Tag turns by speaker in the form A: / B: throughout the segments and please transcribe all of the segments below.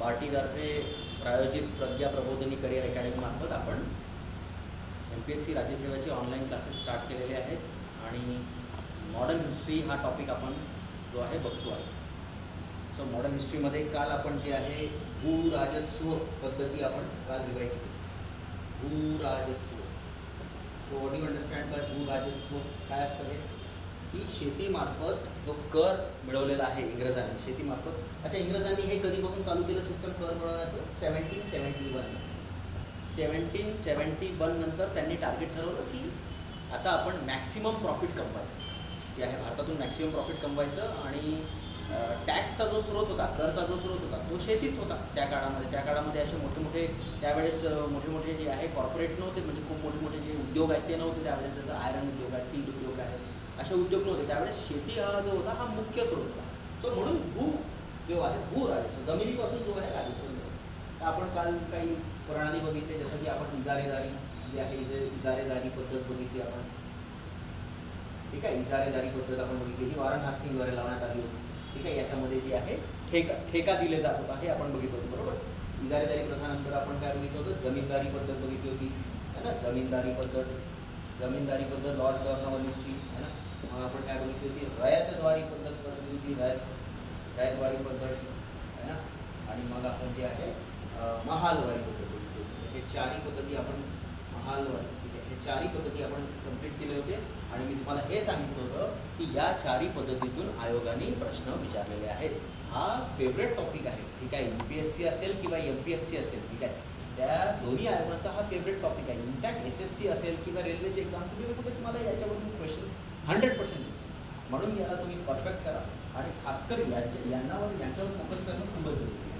A: पार्टीतर्फे प्रायोजित प्रज्ञा प्रबोधिनी करिअर अकॅडमीमार्फत आपण MPSC राज्यसेवेचे online classes start केलेले आहेत आणि मॉडर्न हिस्ट्री हा टॉपिक आपण जो आहे बघतो आहे. सो मॉडर्न हिस्ट्रीमध्ये काल आपण जे आहे भूराजस्व पद्धती आपण काल रिवाईज केली. भूराजस्व, so what you understand by भूराजस्व? काय असतं हे की शेतीमार्फत जो कर मिळवलेला आहे इंग्रजांनी, शेतीमार्फत. अच्छा, इंग्रजांनी हे कधीपासून चालू केलं सिस्टम कर मिळवण्याचं? 1771 नंतर त्यांनी टार्गेट ठरवलं की आता आपण मॅक्सिमम प्रॉफिट कमवायचं, जे आहे भारतातून मॅक्सिमम प्रॉफिट कमवायचं. आणि टॅक्सचा जो स्रोत होता, करचा जो स्रोत होता तो शेतीच होता त्या काळामध्ये. त्या काळामध्ये असे मोठे त्यावेळेस मोठे जे आहे कॉर्पोरेट नव्हते, म्हणजे खूप मोठे जे उद्योग आहेत ते नव्हते त्यावेळेस. जसं आयरन उद्योग आहे, स्टील उद्योग आहे, असे उद्योग नव्हते त्यावेळेस. शेती हा जो होता हा मुख्य स्रोत होता. तो म्हणून जो आहे भूराजस्व, जमिनीपासून जो आहे राजस्व मिळवायचं. तर आपण काल काही प्रणाली बघितली, जसं की आपण इजारेदारी जी आहे, इजारेदारी पद्धत बघितली आपण. ठीक आहे, इजारेदारी पद्धत आपण बघितली, ही वॉरन हास्टिंगद्वारे लावण्यात आली होती. ठीक आहे, याच्यामध्ये जी आहे ठेका दिले जात होता हे आपण बघितलं होतं, बरोबर. इजारेदारी प्रथानंतर आपण काय बघितलं होतं? जमीनदारी पद्धत बघितली होती, है ना. जमीनदारी पद्धत लॉर्ड कॉर्नवॉलिसची, है ना. मग आपण काय बघितली होती? रयतद्वारी पद्धत बघितली होती, रयतवारी पद्धत, है ना. आणि मग आपण जे आहे महालवारी पद्धत बघितली होती. हे चारही पद्धती आपण महालवारी, ठीक आहे, हे चारही पद्धती आपण कंप्लीट केले होते. आणि मी तुम्हाला हे सांगितलं होतं की या चारही पद्धतीतून आयोगाने प्रश्न विचारलेले आहेत. हा फेवरेट टॉपिक आहे, ठीक आहे. UPSC असेल किंवा MPSC असेल, ठीक आहे, त्या दोन्ही आयोगांचा हा फेवरेट टॉपिक आहे. इनफॅक्ट SSC असेल किंवा रेल्वेचे एक्झाम कुठे तुम्हाला याच्यावरून क्वेश्चन्स 100% दिसतील. म्हणून याला तुम्ही परफेक्ट करा आणि खासकर यांच्यावर फोकस करणं खूपच जरुरी आहे.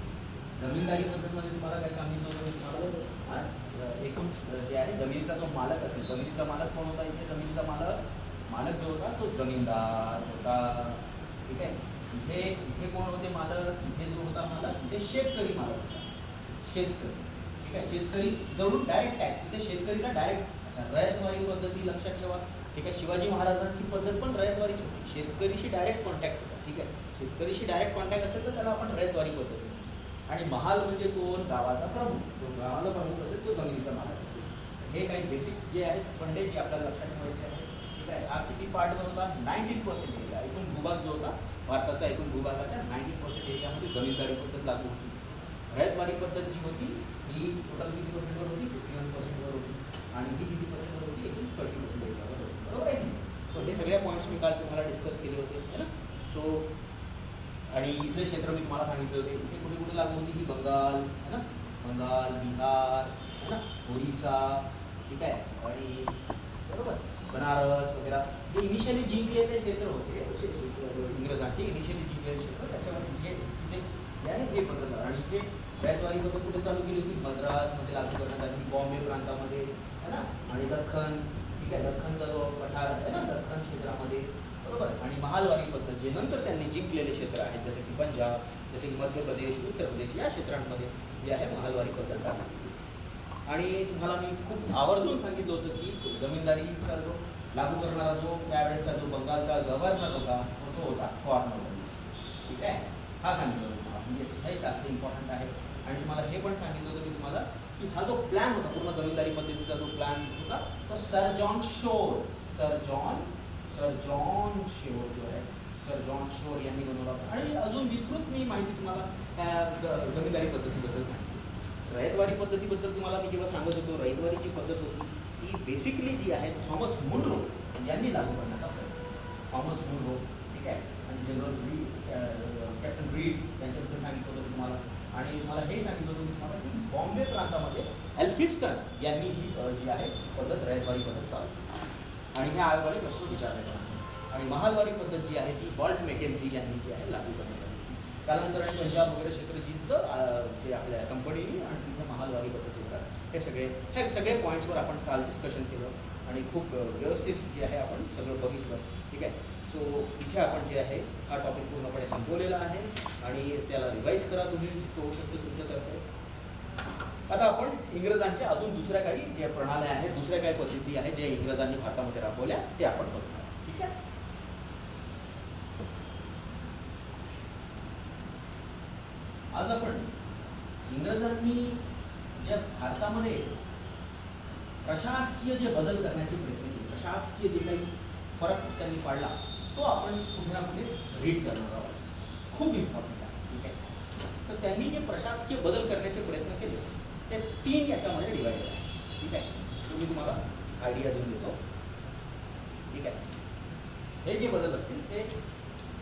A: जमीनदारी पद्धतीमध्ये तुम्हाला काय सांगितलं होतं? एकूण जे आहे जमिनीचा जो मालक असेल, जमिनीचा मालक कोण होता? इथे जमिनीचा मालक जो होता तो जमीनदार होता, ठीक आहे. इथे कोण होते मालक? इथे जो होता मालक इथे शेतकरी मालक होता, शेतकरी, ठीक आहे. शेतकरी जवळून डायरेक्ट टॅक्स, इथे शेतकरीला डायरेक्ट. अच्छा, रयतवारी पद्धती लक्षात ठेवा, ठीक आहे. शिवाजी महाराजांची पद्धत पण रयतवारीच होती, शेतकरीशी डायरेक्ट कॉन्टॅक्ट होता, ठीक आहे. शेतकरीशी डायरेक्ट कॉन्टॅक्ट असेल तर त्याला आपण रयतवारी पद्धती. आणि महाल म्हणजे कोण? गावाचा प्रमुख. जो गावाला प्रमुख असेल तो जमिनीचा मालक असेल. हे काही बेसिक जे आहेत फंडे जे आपल्याला लक्षात ठेवायचे आहे, ठीक आहे. हा किती पार्टवर होता? 19% एरिया. एकूण भूभाग जो होता भारताचा, एकूण भूभागाच्या 19% एरियामध्ये जमीनदारी पद्धत लागू होती. रयतवारी पद्धत जी होती ही टोटल किती पर्सेंटवर होती? 51%वर होती. आणि ही किती पर्सेंटवर होती? एकूण 30% एरियावर होती, बरोबर आहे. सो हे सगळ्या पॉईंट्स मी काल तुम्हाला डिस्कस केले होते, है ना. सो आणि इथले क्षेत्र मी तुम्हाला सांगितले होते. इथे कुठे कुठे लागू होती? ही बंगाल, है ना, बंगाल, बिहार, है ना, ओरिसा, ठीक आहे, आणि बरोबर बनारस वगैरे. हे इनिशियली जिंकलेले क्षेत्र होते इंग्रजांचे, इनिशियली जिंकलेले क्षेत्र. त्याच्यामध्ये इथे आहे हे पद्धत. आणि इथे रयतवारी पद्धत कुठे चालू केली होती? मद्रासमध्ये लागू करण्यात आली, बॉम्बे प्रांतामध्ये, है ना. आणि दख्खन, ठीक आहे, दख्खनचा जो पठार आहे ना, दख्खन क्षेत्रामध्ये, बरोबर. आणि महालवारी पद्धत जे नंतर त्यांनी जिंकलेले क्षेत्र आहेत, जसे की पंजाब, जसे की मध्य प्रदेश, उत्तर प्रदेश, या क्षेत्रांमध्ये जे आहे महालवारी पद्धत लागू. आणि तुम्हाला मी खूप आवर्जून सांगितलं होतं की जमीनदारीचा जो लागू करणारा जो त्यावेळेसचा जो बंगालचा गव्हर्नर होता तो होता कॉर्नवॉलिस, ठीक आहे. हा सांगितलं होतं तुम्हाला, येस, हे जास्त इम्पॉर्टंट आहे. आणि तुम्हाला हे पण सांगितलं होतं मी तुम्हाला की हा जो प्लॅन होता, पूर्ण जमीनदारी पद्धतीचा जो प्लॅन होता तो सर जॉन शोर यांनी बनवला होता. आणि अजून विस्तृत मी माहिती तुम्हाला त्या जमीनदारी पद्धतीबद्दल सांगितली. रयतवारी पद्धतीबद्दल तुम्हाला मी जेव्हा सांगत होतो, रयतवारीची पद्धत होती ती बेसिकली जी आहे थॉमस मुनरो यांनी लागू करण्याचा प्रयत्न. थॉमस मुनरो, ठीक आहे, आणि जनरल कॅप्टन रीड यांच्याबद्दल सांगितलं होतं तुम्हाला. आणि मला हे सांगितलं होतं तुम्हाला की बॉम्बे प्रांतामध्ये एल्फिन्स्टन यांनी ही जी आहे पद्धत, रयतवारी पद्धत चालू केली. आणि ह्या आयोगाने प्रश्न विचारले. आणि महालवारी पद्धत जी आहे ती वॉल्ट मॅकेन्झी यांनी जी आहे लागू करण्यात आली. कालांतराने पंजाब वगैरे क्षेत्र जिंकलं जे आपल्या कंपनीने, आणि तिथे महालवारी पद्धती होतात. हे सगळे पॉईंट्सवर आपण काल डिस्कशन केलं आणि खूप व्यवस्थित जे आहे आपण सगळं बघितलं, ठीक आहे. सो इथे आपण जे आहे हा टॉपिक पूर्णपणे संपवलेला आहे आणि त्याला रिवाईज करा तुम्ही जितकं होऊ शकतं तुमच्यातर्फे. आता आपण इंग्रजांच्या अजून दुसऱ्या काही ज्या प्रणाल्या आहेत, दुसऱ्या काही पद्धती आहेत ज्या इंग्रजांनी भारतामध्ये राबवल्या ते आपण बघणार, ठीक आहे. आज आपण इंग्रजांनी ज्या भारतामध्ये प्रशासकीय जे बदल करण्याचे प्रयत्न केले, प्रशासकीय जे काही फरक त्यांनी पाडला, तो आपण कुठे ना कुठे रीड करणार आहोत. खूप इम्पॉर्टंट आहे. ठीक आहे. तर त्यांनी जे प्रशासकीय बदल करण्याचे प्रयत्न केले ते 3 याच्यामध्ये डिवायडेड आहे. ठीक आहे. तो मी तुम्हाला आयडिया देऊन देतो. ठीक आहे. हे जे बदल असतील ते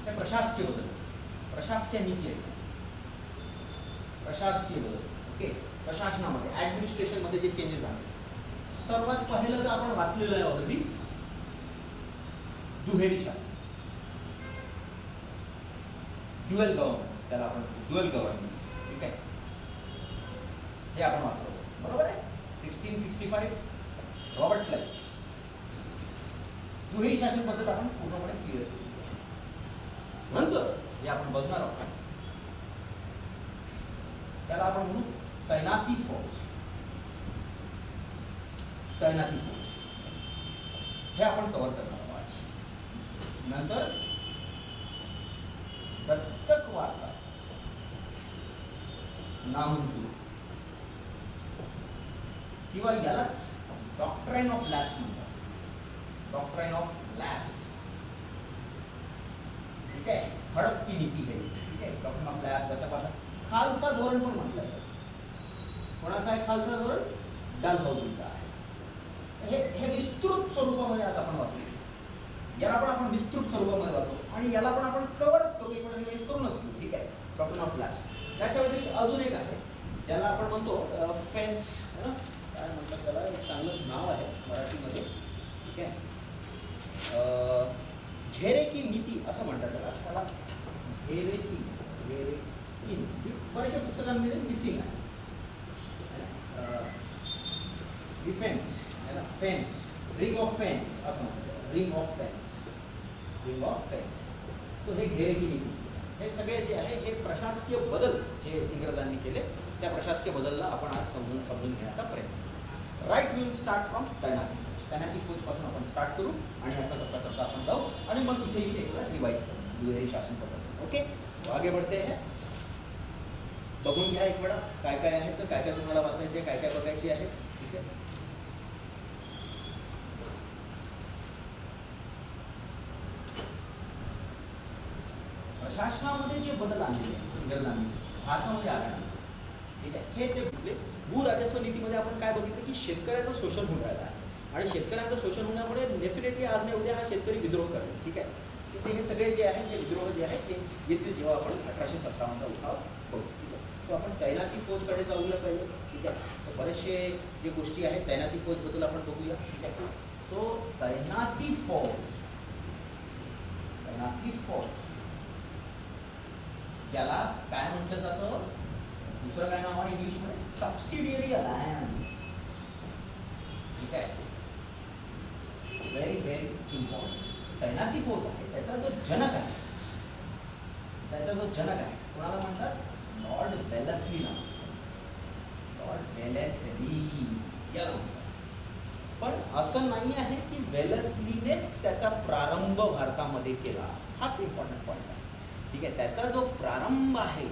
A: प्रशासकीय बदल असतील. प्रशासकीय नीती आहे. प्रशासकीय बदल. ओके. प्रशासनामध्ये ॲडमिनिस्ट्रेशनमध्ये जे चेंजेस झाले, सर्वात पहिलं तर आपण वाचलेलं आहे ऑलरेडी, दुहेरी शासन, ड्युअल गव्हर्नन्स, त्याला आपण ड्युअल गव्हर्नन्स. ठीक आहे. हे आपण वाचलं बरोबर आहे. 1665 रॉबर्ट क्लाइव्ह. दुहेरी शासन पद्धत आपण पूर्णपणे क्लिअर केली. नंतर जे आपण बघणार आहोत त्याला आपण म्हणू तैनाती फौज. तैनाती फौज हे आपण कव्हर करणार आहोत आज. नंतर दत्तक वारसा नामंजूर किंवा यालाच डॉक्ट्राइन ऑफ लॅब्स म्हणतात. Doctrine of labs. ठीक आहे. हडपती नीती आहे. ठीक आहे. डॉक्ट्राइन ऑफ लॅब्स, दत्तक वारसा, खालसा धोरण पण म्हटलं जातं. कोणाचा आहे खालसा धोरण? डलहौसीचा आहे. हे विस्तृत स्वरूपामध्ये आज आपण वाचू. याला पण आपण विस्तृत स्वरूपामध्ये वाचू आणि याला पण आपण कव्हरच करू, एक रिवाइज करूनच घेऊ. ठीक आहे. Doctrine of labs. त्याच्या व्यतिरिक्त अजून एक आहे ज्याला आपण म्हणतो फेन्स, है ना, काय म्हणतात त्याला, एक चांगलंच नाव आहे मराठीमध्ये. ठीक आहे. घेरे की नीती असं म्हणतात त्याला. घेरेची नीती बऱ्याचशा पुस्तकांमध्ये मिसिंग आहे. डिफेन्स है ना, फेन्स, रिंग ऑफ फेन्स असं म्हणतात. Ring of fence, ring of fence. So हे घेरे की नीती, हे सगळे जे आहे हे प्रशासकीय बदल जे इंग्रजांनी केले, त्या प्रशासकीय बदलला आपण आज समजून घेण्याचा प्रयत्न. Right, we will start from तैनाती फौज. तैनाती फौजपासून आपण स्टार्ट करू आणि असं करता करता आपण जाऊ आणि मग इथे एक वेळा रिवाइज करू दुहेरी शासन पद्धत. ओके. सो आगे बढ़ते हैं. बघून घ्या एक वेळा काय काय आहे, तर काय काय तुम्हाला वाचायचे, काय काय बघायचे आहे. ठीक आहे. प्रशासनामध्ये जे बदल आणले इंग्रजांनी भारतामध्ये आल्यानंतर, ठीक आहे, हे ते घेतले. भू राजस्व नीतीमध्ये आपण काय बघितलं की शेतकऱ्याचं शोषण होऊन राहिलं आहे आणि शेतकऱ्यांचं शोषण होण्यामुळे डेफिनेटली आज नाही उद्या हा शेतकरी विद्रोह करेल. ठीक आहे. तिथे हे सगळे जे आहेत हे विद्रोह जे आहेत ते येतील जेव्हा आपण 1857चा उठाव करू. ठीक आहे. सो आपण तैनाती फौजकडे जाऊया पहिले. ठीक आहे. तर बरेचसे जे गोष्टी आहेत तैनाती फौजबद्दल आपण बघूया. ठीक आहे. सो तैनाती फौज, तैनाती फौज ज्याला काय म्हटलं जातं, दुसरं काय नाव आहे इंग्लिशमध्ये, सबसिडियरी अलायन्स. ठीक आहे. Very very important. तैनाती फौज आहे त्याचा जो जनक आहे, कोणाला म्हणतात, लॉर्ड वेलेस्ली नाव. लॉर्ड वेलेस्ली याला म्हणतात. पण असं नाही आहे की वेलेस्लीनेच त्याचा प्रारंभ भारतामध्ये केला. हाच इम्पॉर्टंट पॉईंट आहे. ठीक आहे. त्याचा जो प्रारंभ आहे,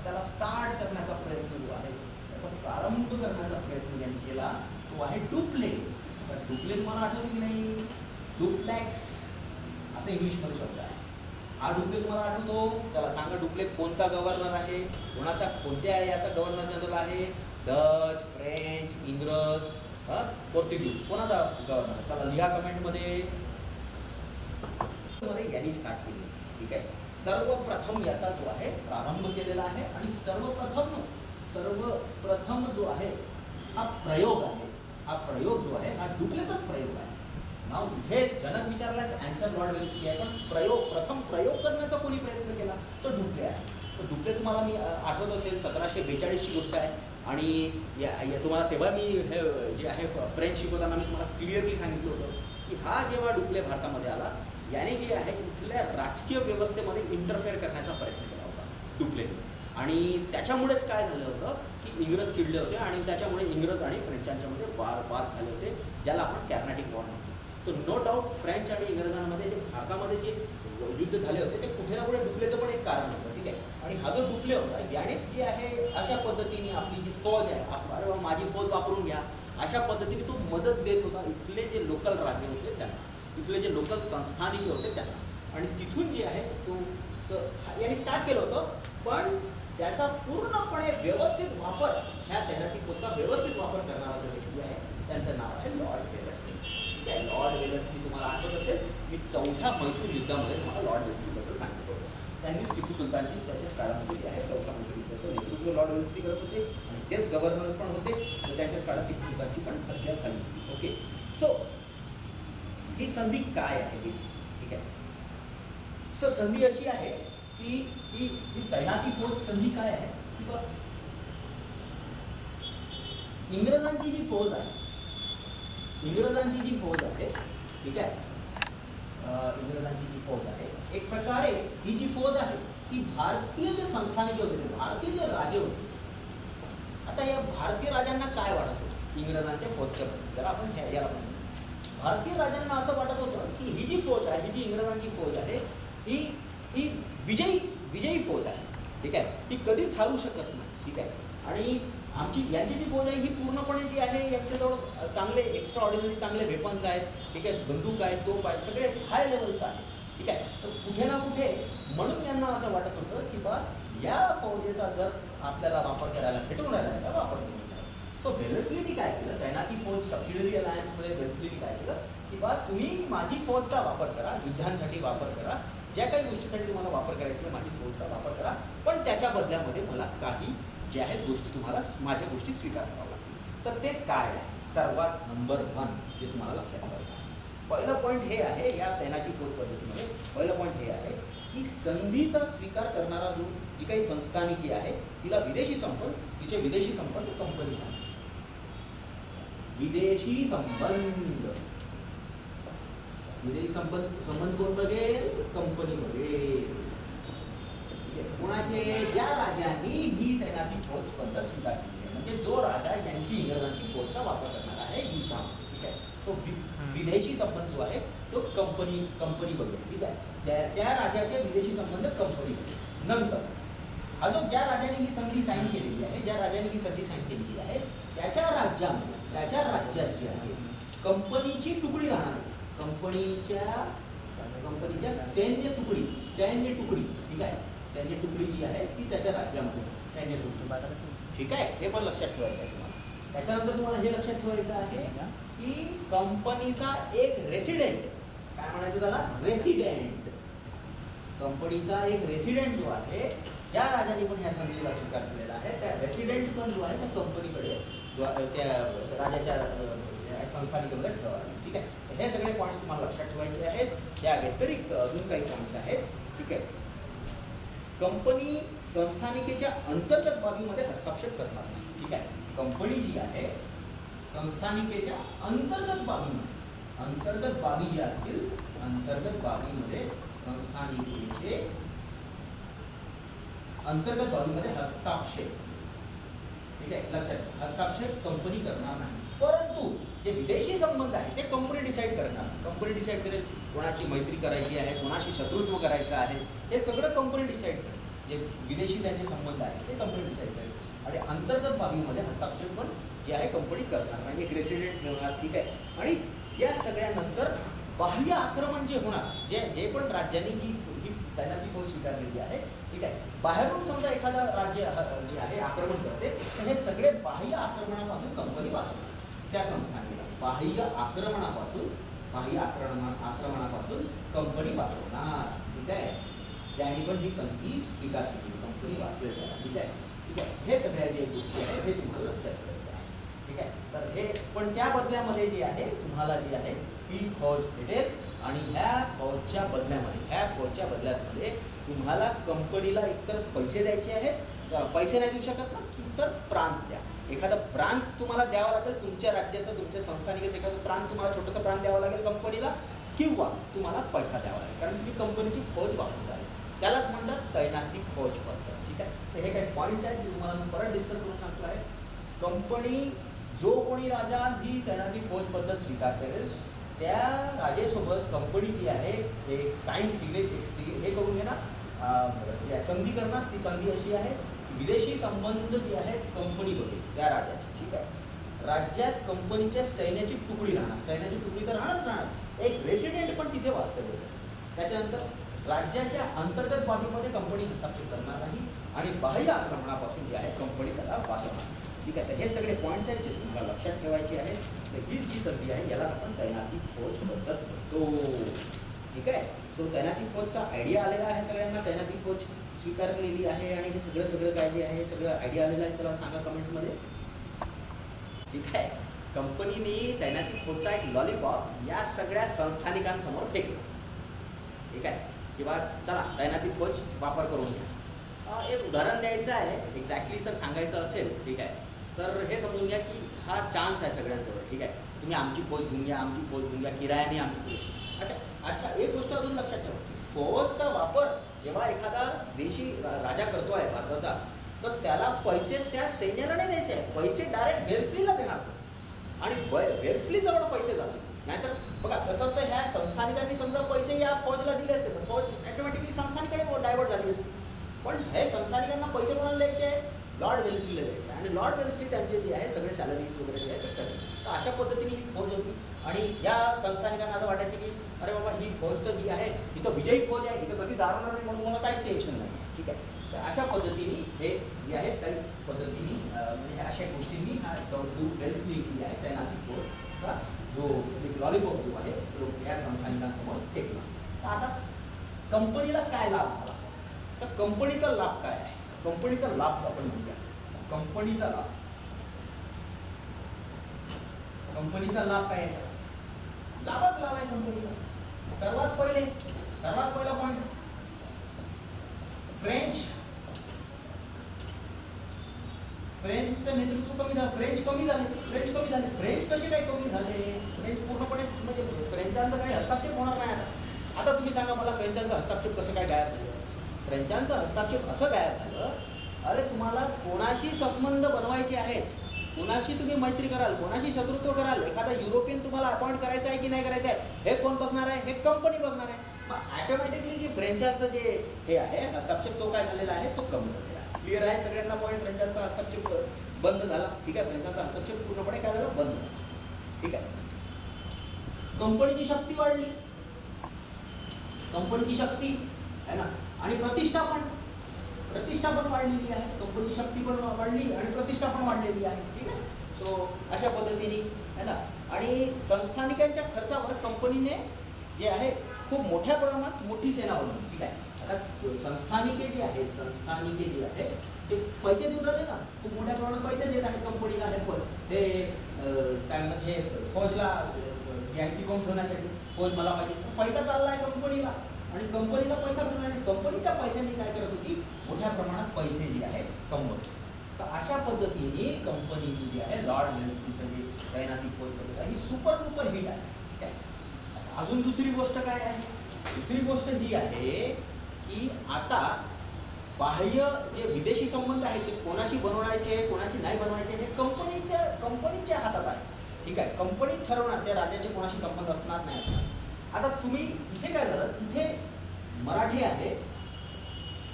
A: त्याला स्टार्ट करण्याचा प्रयत्न जो आहे, त्याचा प्रारंभ करण्याचा प्रयत्न ज्यांनी केला तो आहे डुप्ले. डुप्ले तुम्हाला आठवते की नाही, डुप्लेक्स असं इंग्लिशमध्ये शब्द आहे. हा डुप्ले तुम्हाला आठवतो? चला सांगा, डुप्ले कोणता गव्हर्नर आहे, कोणत्या याचा गव्हर्नर जनरल आहे? डच, फ्रेंच, इंग्रज, पोर्तुगीज, कोणाचा गव्हर्नर? चला लिहा कमेंटमध्ये. यांनी स्टार्ट केली. ठीक आहे. सर्वप्रथम याचा जो आहे प्रारंभ केलेला आहे आणि सर्वप्रथम जो आहे हा प्रयोग आहे. हा प्रयोग जो आहे हा डुप्लेचाच प्रयोग आहे. नाव इथे जनक विचारल्यास ॲन्सर लॉर्ड वेलेस्ली आहे, पण प्रथम प्रयोग करण्याचा कोणी प्रयत्न केला तो डुप्ले आहे. तर डुप्ले तुम्हाला मी आठवत असेल 1742ची गोष्ट आहे आणि तुम्हाला तेव्हा मी हे जे आहे फ्रेंच शिकवताना मी तुम्हाला क्लिअरली सांगितलं होतं की हा जेव्हा डुप्ले भारतामध्ये आला याने जे आहे इथल्या राजकीय व्यवस्थेमध्ये इंटरफेअर करण्याचा प्रयत्न केला होता डुप्लेने. आणि त्याच्यामुळेच काय झालं होतं की इंग्रज चिडले होते आणि त्याच्यामुळे इंग्रज आणि फ्रेंचांच्यामध्ये वाद झाले होते, ज्याला आपण कॅर्नाटिक वॉर म्हणतो. तर नो डाऊट फ्रेंच आणि इंग्रजांमध्ये जे भारतामध्ये जे युद्ध झाले होते ते कुठे ना कुठे डुपल्याचं पण एक कारण होतं, ठीक आहे. आणि हा जो डुपले होता यानेच जे आहे अशा पद्धतीने आपली जी फौज आहे, अरे बा माझी फौज वापरून घ्या, अशा पद्धतीने तो मदत देत होता इथले जे लोकल राजे होते त्यांना, इथले जे लोकल संस्थानिके होते त्यांना. आणि तिथून जे आहे तो याने स्टार्ट केलं होतं, पण त्याचा पूर्णपणे व्यवस्थित वापर, ह्या तैनाती फौजचा व्यवस्थित वापर करणारा जो व्यक्ती आहे त्यांचं नाव आहे लॉर्ड वेलेस्ली. ठीक आहे. लॉर्ड वेलेस्ली तुम्हाला आठवत असेल, मी 4थ्या म्हैसूर युद्धामध्ये तुम्हाला लॉर्ड वेलेस्लीबद्दल सांगितलं होतं. त्यांनीच टिपू सुलतानची त्याच्याच काळामध्ये जे आहे 4थ्या म्हैसूर युद्धाचं नेतृत्व लॉर्ड वेलेस्ली करत होते आणि तेच गव्हर्नर पण होते. तर त्यांच्याच काळात टिपू सुलतानची पण हत्या झाली होती. ओके. सो ही संधी काय आहे बेसिक, ठीक आहे. सो संधी अशी आहे की ही तैनाती फौज संधी काय आहे, किंवा इंग्रजांची जी फौज आहे, इंग्रजांची जी फौज आहे, ठीक आहे, इंग्रजांची जी फौज आहे, एक प्रकारे ही जी फौज आहे ती भारतीय जे संस्थानिक होते, ते भारतीय जे राजे होते. आता या भारतीय राजांना काय वाटत होतं इंग्रजांच्या फौजच्या बद्दल, जरा आपण याला पाहू. भारतीय राजांना असं वाटत होतं की ही जी फौज आहे, ही जी इंग्रजांची फौज आहे, ही विजयी फौज आहे, ठीक आहे, ही कधीच हारू शकत नाही, ठीक आहे. आणि यांची जी फौज आहे ही पूर्णपणे जी आहे यांच्याजवळ चांगले एक्स्ट्रा ऑर्डिनरी चांगले वेपन्स आहेत, ठीक आहे, बंदूक आहेत, तोप आहेत, सगळे हाय लेवलचं आहे, ठीक आहे. तर कुठे ना कुठे म्हणून यांना असं वाटत होतं की बा या फौजेचा जर आपल्याला वापर करायला भेटून राहिला तर वापर करून घ्यावा. सो वेलेस्लीनी काय केलं, तैनाती फौज सबसिडरी अलायन्समध्ये वेलेस्लीनी काय केलं की बा तुम्ही माझी फौजचा वापर करा, युद्धांसाठी वापर करा, ज्या काही गोष्टीसाठी तुम्हाला वापर करायची माझी फौजचा वापर करा, पण त्याच्या बदल्यामध्ये मला काही ज्या आहेत गोष्टी तुम्हाला माझ्या गोष्टी स्वीकार कराव्या लागतील. तर ते काय आहे, सर्वात नंबर 1 जे तुम्हाला लक्षात ठेवायचं आहे. पहिलं पॉईंट हे आहे या तैनाती फौज पद्धतीमध्ये, पहिलं पॉईंट हे आहे की संधीचा स्वीकार करणारा जी काही संस्थानिकी आहे तिला विदेशी संबंध, तिचे विदेशी संबंध कंपनी आहे. विदेशी संबंध, विदेशी संबंध कोण बघेल, कंपनी बघेल. कोणाचे, ज्या राजांनी ही तैनाती फौज पद्धत स्वीकारली आहे, म्हणजे जो राजा यांची इंग्रजांची फौजचा वापर करणार आहे युद्धामध्ये, ठीक आहे. तो विदेशी संबंध जो आहे तो कंपनी बघेल, ठीक आहे. त्या राजाचे विदेशी संबंध कंपनी बघेल. नंतर हा जो ज्या राजाने ही संधी साईन केलेली आहे, ज्या राजाने ही संधी साईन केलेली आहे त्याच्या राज्यामध्ये, त्याच्या राज्यात जी आहे कंपनीची तुकडी राहणार आहे, कंपनीच्या सैन्य तुकडी, ठीक आहे, सैन्य तुकडी जी आहे ती त्याच्या राज्यामध्ये सैन्य तुकडी, ठीक आहे. हे पण लक्षात ठेवायचं आहे तुम्हाला. त्याच्यानंतर तुम्हाला हे लक्षात ठेवायचं आहे की कंपनीचा एक रेसिडेंट, काय म्हणायचं त्याला, रेसिडेंट, कंपनीचा एक रेसिडेंट जो आहे, ज्या राजाने पण या संधीला स्वीकार केलेला आहे त्या रेसिडेंट पण जो आहे त्या कंपनीकडे जो त्या राजाच्या संस्थानिकेमध्ये ठेवावा, ठीक आहे. हे सगळे पॉईंट्स तुम्हाला लक्षात ठेवायचे आहेत. त्या व्यतिरिक्त अजून काही पॉईंट्स आहेत, ठीक आहे. कंपनी संस्थानिकेच्या अंतर्गत बाबीमध्ये हस्तक्षेप करणार नाही, ठीक आहे. कंपनी जी आहे संस्थानिकेच्या अंतर्गत बाबी ज्या असतील, अंतर्गत बाबीमध्ये संस्थानिकेचे अंतर्गत बाबीमध्ये हस्तक्षेप, ठीक आहे, लक्षात, हस्तक्षेप कंपनी करणार नाही. परंतु जे विदेशी संबंध आहे ते कंपनी डिसाईड करणार, कंपनी डिसाईड करेल कोणाची मैत्री करायची आहे, कोणाशी शत्रुत्व करायचं आहे, हे सगळं कंपनी डिसाईड करेल. जे विदेशी त्यांचे संबंध आहेत ते कंपनी डिसाईड करेल. आणि अंतर्गत बाबीमध्ये हस्तक्षेप पण जे आहे कंपनी करणार नाही, एक रेसिडेंट ठेवणार, ठीक आहे. आणि या सगळ्यानंतर बाह्य आक्रमण जे होणार, जे पण राज्यांनी ही तैनाती फौज स्वीकारलेली आहे, ठीक आहे, बाहेरून समजा एखादा राज्य जे आहे आक्रमण करते तर हे सगळे बाह्य आक्रमणापासून कंपनी वाचवते त्या संस्थानिकेला, बाह्य आक्रमणापासून कंपनी वाचवणार, ठीक आहे. ज्याने पण ही संधी स्वीकार केली कंपनी वाचवेल त्याला, ठीक आहे, ठीक आहे. हे सगळ्या जे गोष्टी आहेत हे तुम्हाला लक्षात ठेवायचं आहे, ठीक आहे. तर हे पण त्या बदल्यामध्ये जे आहे तुम्हाला जी आहे ही फौज भेटेल आणि ह्या फौजच्या बदल्यामध्ये तुम्हाला कंपनीला एकतर पैसे द्यायचे आहेत, पैसे नाही देऊ शकत ना, तर प्रांत द्या, एखादा प्रांत तुम्हाला द्यावा लागेल, तुमच्या राज्याचं, तुमच्या संस्थानिकेचं एखादं प्रांत, तुम्हाला छोटंसं प्रांत द्यावं लागेल कंपनीला, किंवा तुम्हाला पैसा द्यावा लागेल, कारण तुम्ही कंपनीची फौज वापरत आहे. त्यालाच म्हणतात तैनाती फौज पद्धत, ठीक आहे. तर हे काही पॉईंट्स आहेत जे तुम्हाला मी परत डिस्कस करून सांगतो आहे. कंपनी, जो कोणी राजा ही तैनाती फौज पद्धत स्वीकार करेल त्या राजेसोबत कंपनी जी आहे ते साईन हे करून घे ना, संधी करणार. ती संधी अशी आहे, विदेशी संबंध जे आहेत कंपनी बघेल त्या राजाचे. ठीक आहे. राज्यात कंपनीच्या सैन्याची तुकडी राहणार. सैन्याची तुकडी तर राहणार. एक रेसिडेंट पण तिथे वास्तव्य करेल. त्याच्यानंतर राज्याच्या अंतर्गत बाबीमध्ये कंपनी हस्तक्षेप करणार नाही आणि बाह्य आक्रमणापासून जे आहे कंपनी त्याला वाचवणार. ठीक आहे. तर हे सगळे पॉईंट्स आहेत जे तुम्हाला लक्षात ठेवायचे आहेत. तर हीच जी संधी आहे याला आपण तैनाती फौज पद्धत म्हणतो. ठीक आहे. सो तैनाती फौजचा आयडिया आलेला आहे सगळ्यांना. तैनाती फौज स्वीकारलेली आहे आणि हे सगळं काय जे आहे हे सगळं आयडिया आलेलं आहे. त्याला सांगा कमेंटमध्ये. ठीक आहे. कंपनीने तैनाती फौजचा एक लॉलीपॉप या सगळ्या संस्थानिकांसमोर फेकला. ठीक आहे. किंवा चला तैनाती फौज वापर करून घ्या. एक उदाहरण द्यायचं आहे, एक्झॅक्टली जर सांगायचं असेल. ठीक आहे. तर हे समजून घ्या की हा चान्स आहे सगळ्यांजवळ. ठीक आहे. तुम्ही आमची फौज घेऊन घ्या, आमची फौज घेऊन घ्या, किरायाने आमची फौज. अच्छा एक गोष्ट अजून लक्षात ठेवा की फौजचा वापर जेव्हा एखादा देशी राजा करतो आहे भारताचा, तर त्याला पैसे त्या सैन्याला नाही द्यायचे आहे. पैसे डायरेक्ट वेल्सलीला देणार आणि वेल्सलीजवळ पैसे जातील. नाहीतर बघा कसं असतं, ह्या संस्थानिकांनी समजा पैसे या फौजला दिले असते तर फौज ॲटोमॅटिकली संस्थानिकडे डायव्हर्ट झाली असती. पण हे संस्थानिकांना पैसे कोणाला द्यायचे आहे? लॉर्ड वेल्सलीला द्यायचे. आणि लॉर्ड वेल्सली त्यांचे जे आहे सगळे सॅलरीज वगैरे जे आहे तर अशा पद्धतीने ही फौज होती. आणि या संस्थानिकांना असं वाटायचे की अरे बाबा ही फौज तर जी आहे ही तर विजयी फौज आहे, इथं कधी जाणार नाही म्हणून मला काही टेन्शन नाही. ठीक आहे. तर अशा पद्धतीने हे जे आहे काही पद्धतीने म्हणजे अशा गोष्टींनी हा वेल्सली जी आहे तैनाती फौजचा जो एक लॉलीपॉप जो आहे तो या संस्थानिकांसमोर फेकला. तर आता कंपनीला काय लाभ झाला? तर कंपनीचा लाभ काय आहे? कंपनीचा लाभ आपण म्हणूया. कंपनीचा लाभ काय आहे? लाभच लाभ आहे कंपनीला. सर्वात पहिला पॉईंट, फ्रेंचचं नेतृत्व कमी झालं. फ्रेंच कमी झाले. फ्रेंच कसे काय कमी झाले? फ्रेंच पूर्णपणे म्हणजे फ्रेंचांचा काही हस्तक्षेप होणार नाही. आता तुम्ही सांगा मला, फ्रेंचांचा हस्तक्षेप कसं काय गायब झालं? फ्रेंचांचं हस्तक्षेप असं गायब झालं, अरे तुम्हाला कोणाशी संबंध बनवायचे आहेत, कोणाशी तुम्ही मैत्री कराल, कोणाशी शत्रुत्व कराल, एखादा युरोपियन तुम्हाला अपॉइंट करायचा आहे की नाही करायचं आहे हे कोण बघणार आहे? हे कंपनी बघणार आहे. मग ॲटोमॅटिकली जे फ्रेंचांचं जे हे आहे हस्तक्षेप तो काय झालेला आहे? तो कमी झालेला आहे. क्लिअर आहे सगळ्यांना पॉईंट? फ्रेंचांचा हस्तक्षेप बंद झाला. ठीक आहे. फ्रेंचांचा हस्तक्षेप पूर्णपणे काय झालं? बंद झाला. ठीक आहे. कंपनीची शक्ती वाढली. कंपनीची शक्ती आहे ना, आणि प्रतिष्ठा पण वाढलेली आहे. कंपनीची शक्ती पण वाढली आणि प्रतिष्ठा पण वाढलेली आहे. ठीक आहे. सो अशा पद्धतीने आहे ना. आणि संस्थानिकांच्या खर्चावर कंपनीने जे आहे खूप मोठ्या प्रमाणात मोठी सेना बनवली. ठीक आहे. आता संस्थानिके जे आहे ते पैसे देऊन राहिले ना, खूप मोठ्या प्रमाणात पैसे देत आहेत कंपनीला. हे काय म्हणतात, हे फौजला ॲक्टिव्ह ठेवण्यासाठी फौज मला पाहिजे, पैसा चालला आहे कंपनीला आणि कंपनीला पैसा मिळणार नाही. कंपनी त्या पैशांनी काय करत होती? मोठ्या प्रमाणात पैसे जे आहे कमवत. तर अशा पद्धतीने कंपनीची जी आहे लॉर्ड वेल्सलीचं जे तैनाती फौज पद्धत आहे ही सुपर डुपर हिट आहे. ठीक आहे. अजून दुसरी गोष्ट काय आहे? दुसरी गोष्ट ही आहे की आता बाह्य जे विदेशी संबंध आहेत ते कोणाशी बनवायचे कोणाशी नाही बनवायचे हे कंपनीच्या हातात आहे. ठीक आहे. कंपनी ठरवणार त्या राज्याचे कोणाशी संबंध असणार नाही असणार. आता तुम्ही इथे काय झालं, इथे मराठी आहे,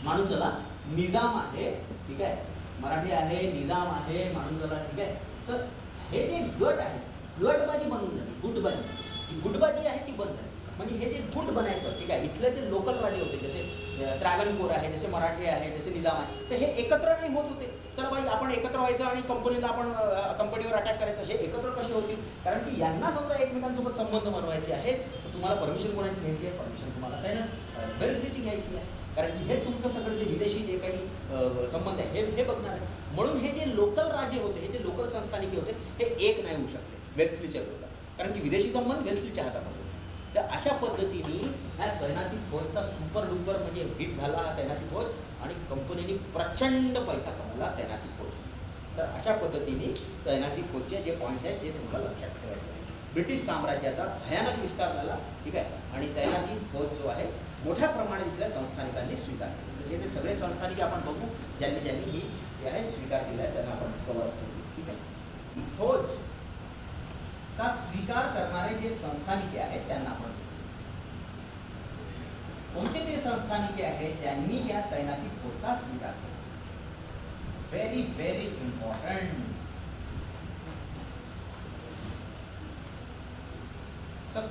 A: माणूस चला निजाम आहे. ठीक आहे. मराठी आहे, निजाम आहे, माणूस चला. ठीक आहे. तर हे जे गट आहे, गटबाजी बनवून झाली. गुटबाजी आहे ती बंद झाली. म्हणजे हे जे गुट बनायचं, ठीक आहे, इथले जे लोकल राजे होते जसे त्रावणकोर आहे, जसे मराठी आहे, जसे निजाम आहे, तर हे एकत्र नाही होत होते. चला बाई आपण एकत्र व्हायचं आणि कंपनीवर अटॅक करायचं. हे एकत्र कसे होतील? कारण की यांना समजा एकमेकांसोबत संबंध बनवायचे आहेत तर तुम्हाला परमिशन कोणाची घ्यायची आहे? परमिशन तुम्हाला काय ना वेल्सलीची घ्यायची आहे. कारण की हे तुमचं सगळं जे विदेशी जे काही संबंध आहे हे बघणार आहे. म्हणून हे जे लोकल राजे होते, हे जे लोकल संस्थानिके होते हे एक नाही होऊ शकले वेल्सलीच्या विरोधात. कारण की विदेशी संबंध वेल्सलीच्या हातात होते. तर अशा पद्धतीने ह्या तैनाती फौजचा सुपर डुपर म्हणजे हिट झाला हा तैनाती फौज आणि कंपनीने प्रचंड पैसा कमवला तैनाती फौज. तर अशा पद्धतीने तैनाती फौजचे जे पॉईंट्स आहेत जे तुम्हाला लक्षात ठेवायचे आहे. ब्रिटिश साम्राज्याचा भयानक विस्तार झाला. ठीक आहे. आणि तैनाती फौज जो आहे मोठ्या प्रमाणात इथल्या संस्थानिकांनी स्वीकार केले. हे सगळे संस्थानिक आपण बघू ज्यांनी ही जे आहे स्वीकार केला आहे त्यांना आपण कव्हर करू. ठीक आहे. फौज चा स्वीकार करणारे जे संस्थानिके आहेत त्यांना आपण कोणते ते संस्थानिके आहेत ज्यांनी या तैनाती फौजचा स्वीकार केला. Very very important.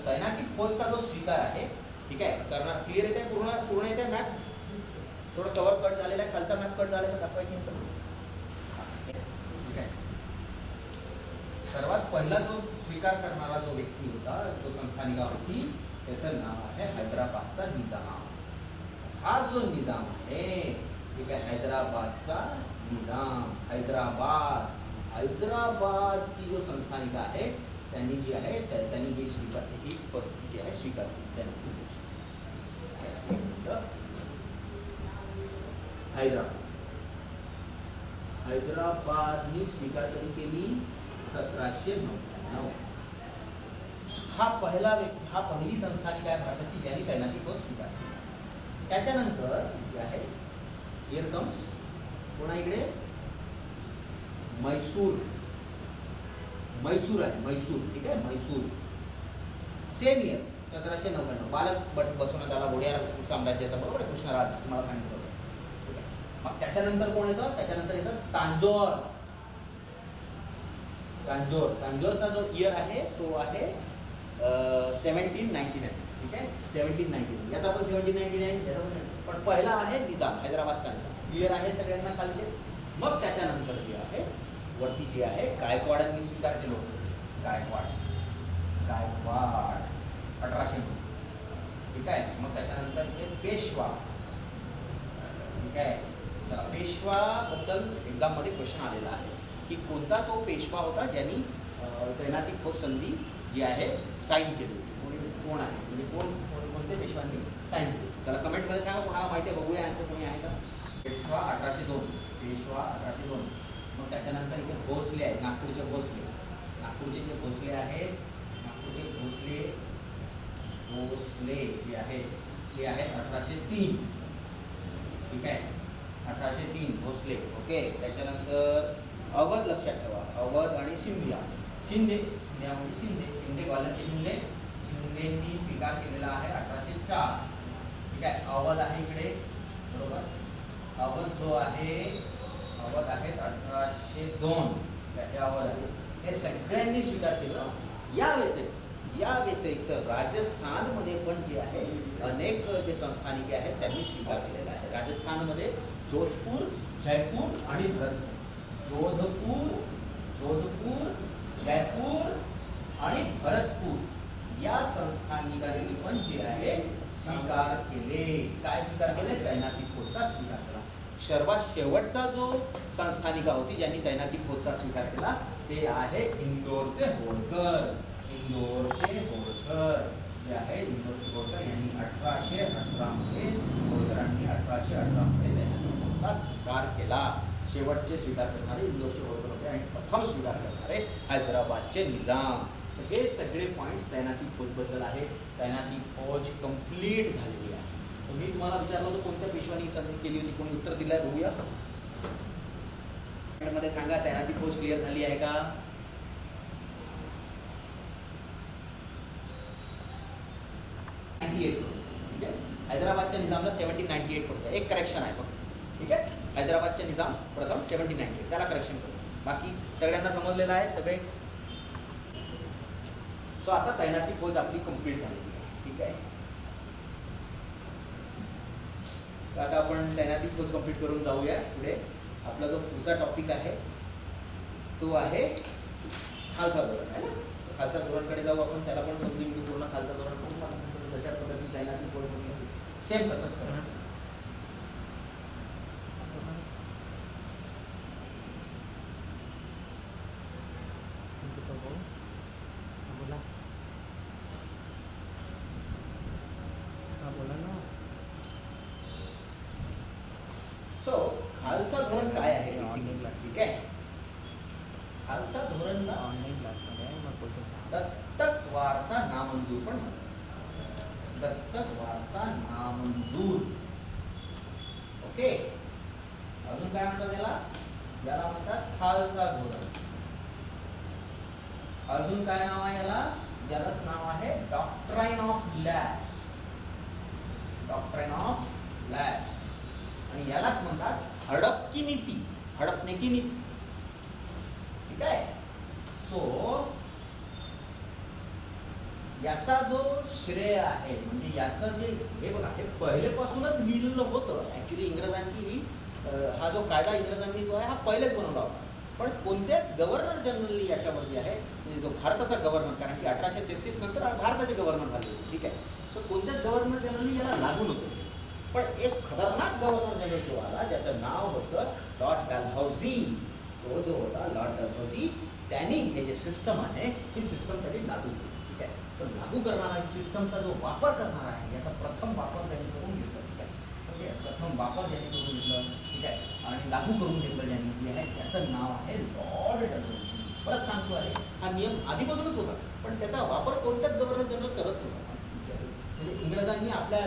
A: तैनाती फौजचा जो स्वीकार आहे, ठीक आहे, करणार क्लिअर येते, पूर्ण येते मॅप. थोडं कव्हर कट झालेला आहे, खालचा मॅप कट झालेला दाखवायची नंतर. ठीक आहे. सर्वात पहिला जो स्वीकार करणारा जो व्यक्ती होता, जो संस्थानिका होती, त्याचं नाव आहे हैदराबादचा निजाम. हा जो निजाम आहे, ठीक आहे, हैदराबादचा निजाम. हैदराबादची जो संस्थानिका आहे त्यांनी जी आहे त्यांनी ही पद्धती जी आहे स्वीकारली. हैदराबादनी स्वीकार कधी केली? 1799. हा पहिला व्यक्ती, हा पहिली संस्थानिका आहे भारताची ज्यांनी तैनाती फौज स्वीकारली. त्याच्यानंतर जे आहे हिअर कम्स कोणा इकडे म्हैसूर आहे, म्हैसूर. ठीक आहे, म्हैसूर. सेम इयर 1799 बालक बसवण्यात आला वोडेयार साम्राज्याचा, बरोबर आहे, कृष्णराज तुम्हाला सांगितलं होतं. ठीक आहे. मग त्याच्यानंतर कोण येतं? त्याच्यानंतर येतं तांजोर. तांजोरचा जो इयर आहे तो आहे 1799. ठीक आहे, 1799. याचा पण 1799, पण पहिला आहे निजाम, हैदराबादचा निजाम. क्लिअर आहे सगळ्यांना खालचे. मग त्याच्यानंतर जे आहे वरती जे आहे गायकवाडांनी स्वीकार केलं होतं. गायकवाड 1800. ठीक आहे. मग त्याच्यानंतर इथे पेशवा. ठीक आहे. चला, पेशवाबद्दल एक्झाममध्ये क्वेश्चन आलेला आहे की कोणता तो पेशवा होता ज्यांनी तैनाती फौज संधी जी आहे साईन केली होती. कोण आहे, म्हणजे कोणत्या पेशवांनी साईन केली होती? चला कमेंटमध्ये सांगा, कोणाला माहिती आहे, बघूया आन्सर कोणी आहे का. पेशवा 1802. पेशवा 1802. मग त्याच्यानंतर इथे भोसले आहेत, नागपूरचे भोसले. नागपूरचे जे भोसले आहेत, नागपूरचे भोसले जे आहेत ते आहेत 1803. ठीक आहे, 1803 भोसले. ओके. त्याच्यानंतर अवध लक्षात ठेवा, अवध आणि शिंदे ग्वाल्हेरचे शिंदेंनी स्वीकार केलेला आहे 1804. ठीक आहे. अवध आहे इकडे, बरोबर. अवध जो आहे, अवध आहेत 1802. हे अवध आहे, हे सगळ्यांनी स्वीकार केलं. या व्यतिरिक्त राजस्थानमध्ये पण जे आहे अनेक जे संस्थानिके आहेत त्यांनी स्वीकार केलेला आहे. राजस्थानमध्ये जोधपूर, जयपूर आणि भरतपूर. जोधपूर, जयपूर आणि भरतपूर या संस्थानिकांनी पण जे आहे स्वीकार केले. काय स्वीकार केले? तैनाती फौजचा स्वीकार केला. सर्वात शेवटचा जो संस्थानिका होती ज्यांनी तैनाती फौजचा स्वीकार केला ते आहे इंदोरचे होळकर. जे आहेत इंदोरचे होळकर यांनी 1818 मध्ये, होळकरांनी 1818 मध्ये तैनाती फौजचा स्वीकार केला. शेवटचे स्वीकार करणारे इंदोरचे होळकर होते आणि प्रथम स्वीकार करणारे हैदराबादचे निजाम. हे सगळे पॉईंट्स तैनाती फौजबद्दल आहे. तैनाती फौज कंप्लीट झालेली आहे. मी तुम्हाला विचारलं होतं कोणत्या पेशवानी संधी केली होती, कोणी उत्तर दिलंय, बघूया मध्ये सांगा. तैनाती फौज क्लिअर झाली आहे का? ठीक आहे. हैदराबादच्या निजामला 1798 करतो. एक करेक्शन आहे फक्त. ठीक आहे. हैदराबादचे निजाम प्रथम 1798, त्याला करेक्शन करतो. बाकी सगळ्यांना समजलेलं आहे सगळे. सो आता तैनाती फौज आपली कंप्लीट झालेली आहे. ठीक आहे. तर आता आपण तैनाती फौज कंप्लीट करून जाऊया पुढे. आपला जो पुढचा टॉपिक आहे तो आहे खालसा धोरण, आहे ना. खालसा धोरणकडे जाऊ आपण, त्याला पण समजून घेऊ पूर्ण. खालसा धोरण जशा पद्धतीने तैनाती फौज सेम तसंच करणार. सो खालसा धोरण काय आहे बेसिकली? ठीक आहे. खालसा धोरणला दत्तक वारसा नामंजूर पण म्हणतात. दत्तक वारसा नामंजूर. ओके. अजून काय म्हणतात त्याला? याला म्हणतात खालसा धोरण. अजून काय नाव आहे याला? यालाच नाव आहे doctrine of labs. Doctrine of labs. आणि यालाच म्हणतात हडप की नीती, हडपणे की नीती. ठीक आहे. सो याचा जो श्रेय आहे, म्हणजे याचं जे हे बघा, हे पहिलेपासूनच लिहिलेलं होतं ॲक्च्युली. इंग्रजांची ही हा जो कायदा इंग्रजांनी जो आहे हा पहिलेच बनवला होता. पण कोणत्याच गव्हर्नर जनरली याच्यावर जे आहे, म्हणजे जो भारताचा गव्हर्नर, कारण की 1833 नंतर भारताचे गव्हर्नर झाले होते. ठीक आहे. तर कोणत्याच गव्हर्नर जनरली याला लागू नव्हतं. पण एक खतरनाक गव्हर्नर जनरल जो आला, ज्याचं नाव होतं लॉर्ड डलहौसी. तो जो होता लॉर्ड डलहौसी, त्यांनी हे जे सिस्टम आहे ही सिस्टम त्यांनी लागू केली. ठीक आहे. तर लागू करणारा सिस्टमचा जो वापर करणार आहे, याचा प्रथम वापर त्यांनी करून घेतला. ठीक आहे. म्हणजे प्रथम वापर ज्यांनी करून घेतलं, ठीक आहे, आणि लागू करून घेतलं ज्यांनी, जे आहे त्याचं नाव आहे लॉर्ड डलहौसी. परत सांगतो आहे, हा नियम आधीपासूनच होता, पण त्याचा वापर कोणत्याच गव्हर्नर जनरल करत नव्हता. म्हणजे इंग्रजांनी आपल्या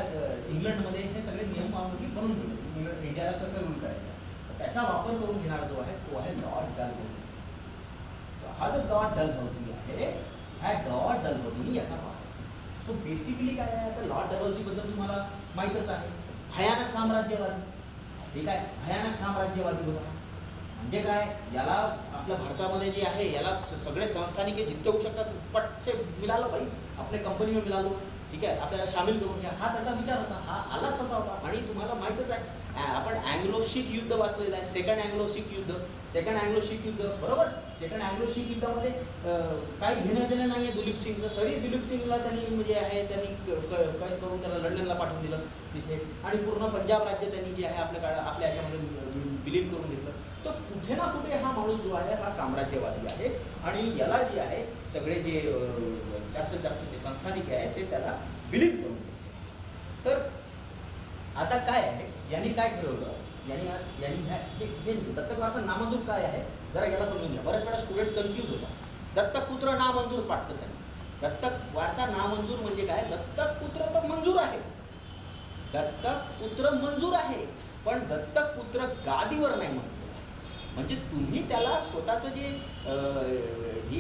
A: इंग्लंडमध्ये हे सगळे नियमावली बनवून दिले, इंडियाला कसं रूल करायचं. त्याचा वापर करून घेणारा जो आहे तो आहे लॉर्ड डलहौसी. हा जो लॉर्ड डलहौसी आहे, ह्या लॉर्ड डलहौसीनी याचा वापर. सो बेसिकली काय आहे, तर लॉर्ड डलहौसीबद्दल तुम्हाला माहीतच आहे. भयानक साम्राज्यवादी. ठीक आहे. भयानक साम्राज्यवादी होता. म्हणजे काय, याला आपल्या भारतामध्ये जे आहे याला सगळे संस्थानिके जितके होऊ शकतात पटसे मिळालं भाई, आपल्या कंपनीवर मिळालो. ठीक आहे. आपल्याला सामील करून घ्या, हा त्याचा विचार होता. हा आलाच तसा होता. आणि तुम्हाला माहीतच आहे, आपण अँग्लो शीख युद्ध वाचलेलं आहे. सेकंड अँग्लो शीख युद्ध. सेकंड अँग्लो शीख युद्ध, बरोबर. सेकंड अँग्लो शीख युद्धामध्ये काही घेणं देणं नाही आहे दुलीप सिंगचं. तरी दुलीप सिंगला त्यांनी म्हणजे आहे त्यांनी कैद करून त्याला लंडनला पाठवून दिलं तिथे. आणि पूर्ण पंजाब राज्य त्यांनी जे आहे आपल्या याच्यामध्ये विलीन करून घेतलं. तर कुठे ना कुठे हा माणूस जो आहे हा साम्राज्यवादी आहे. आणि याला जे आहे सगळे जे जास्तीत जास्त जे संस्थानिक आहेत ते त्याला विलीन करून घ्यायचे. तर आता काय आहे, यांनी काय ठरवलं, हे दत्तक वारसा नामंजूर काय आहे जरा याला समजून घ्या. बऱ्याच वेळा स्टुडंट कन्फ्यूज होता. दत्तक पुत्र नामंजूरच वाटतं त्यांना. दत्तक वारसा नामंजूर म्हणजे काय, दत्तक पुत्र तर मंजूर आहे, दत्तक पुत्र मंजूर आहे, पण दत्तक पुत्र गादीवर नाही मंजूर आहे. म्हणजे तुम्ही त्याला स्वतःचं जी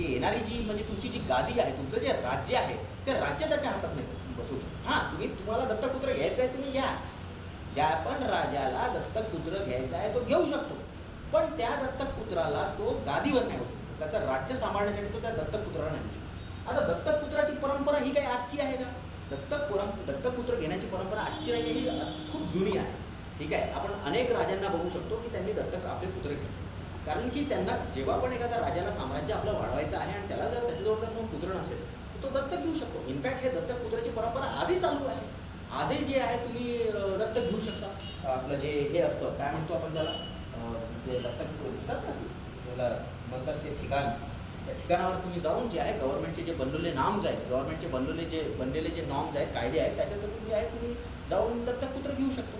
A: येणारी जी म्हणजे तुमची जी गादी आहे, तुमचं जे राज्य आहे ते राज्य त्याच्या हातात नाही बसवू शकतो. हां, तुम्हाला दत्तपुत्र घ्यायचा आहे तुम्ही घ्या. ज्या पण राजाला दत्तक पुत्र घ्यायचा आहे तो घेऊ शकतो, पण त्या दत्तक पुत्राला तो गादीवर नाही बसू शकतो. त्याचं राज्य सांभाळण्यासाठी तो त्या दत्तक पुत्राला नाही बसू शकतो. आता दत्तक पुत्राची परंपरा ही काही आजची आहे का? दत्तक पुत्र घेण्याची परंपरा आजची नाही आहे, ही खूप जुनी आहे. ठीक आहे. आपण अनेक राजांना बघू शकतो की त्यांनी दत्तक आपले पुत्र घेतले, कारण की त्यांना जेव्हा पण एखाद्या राजाला साम्राज्य आपलं वाढवायचं आहे आणि त्याला जर त्याच्याजवळ जर मग पुत्र नसेल तर तो दत्तक घेऊ शकतो. इनफॅक्ट हे दत्तक पुत्राची परंपरा आजही चालू आहे. आजही जे आहे तुम्ही दत्तक घेऊ शकता. आपलं जे हे असतं काय म्हणतो आपण त्याला, ते दत्तक घेतात ना, त्याला म्हणतात ते ठिकाण. त्या ठिकाणावर तुम्ही जाऊन जे आहे गव्हर्नमेंटचे जे बनलेले नॉर्म्स आहेत, गव्हर्नमेंटचे बनलेले जे नॉर्म्स आहेत, कायदे आहेत, त्याच्यातून जे आहे तुम्ही जाऊन दत्तक पुत्र घेऊ शकतो.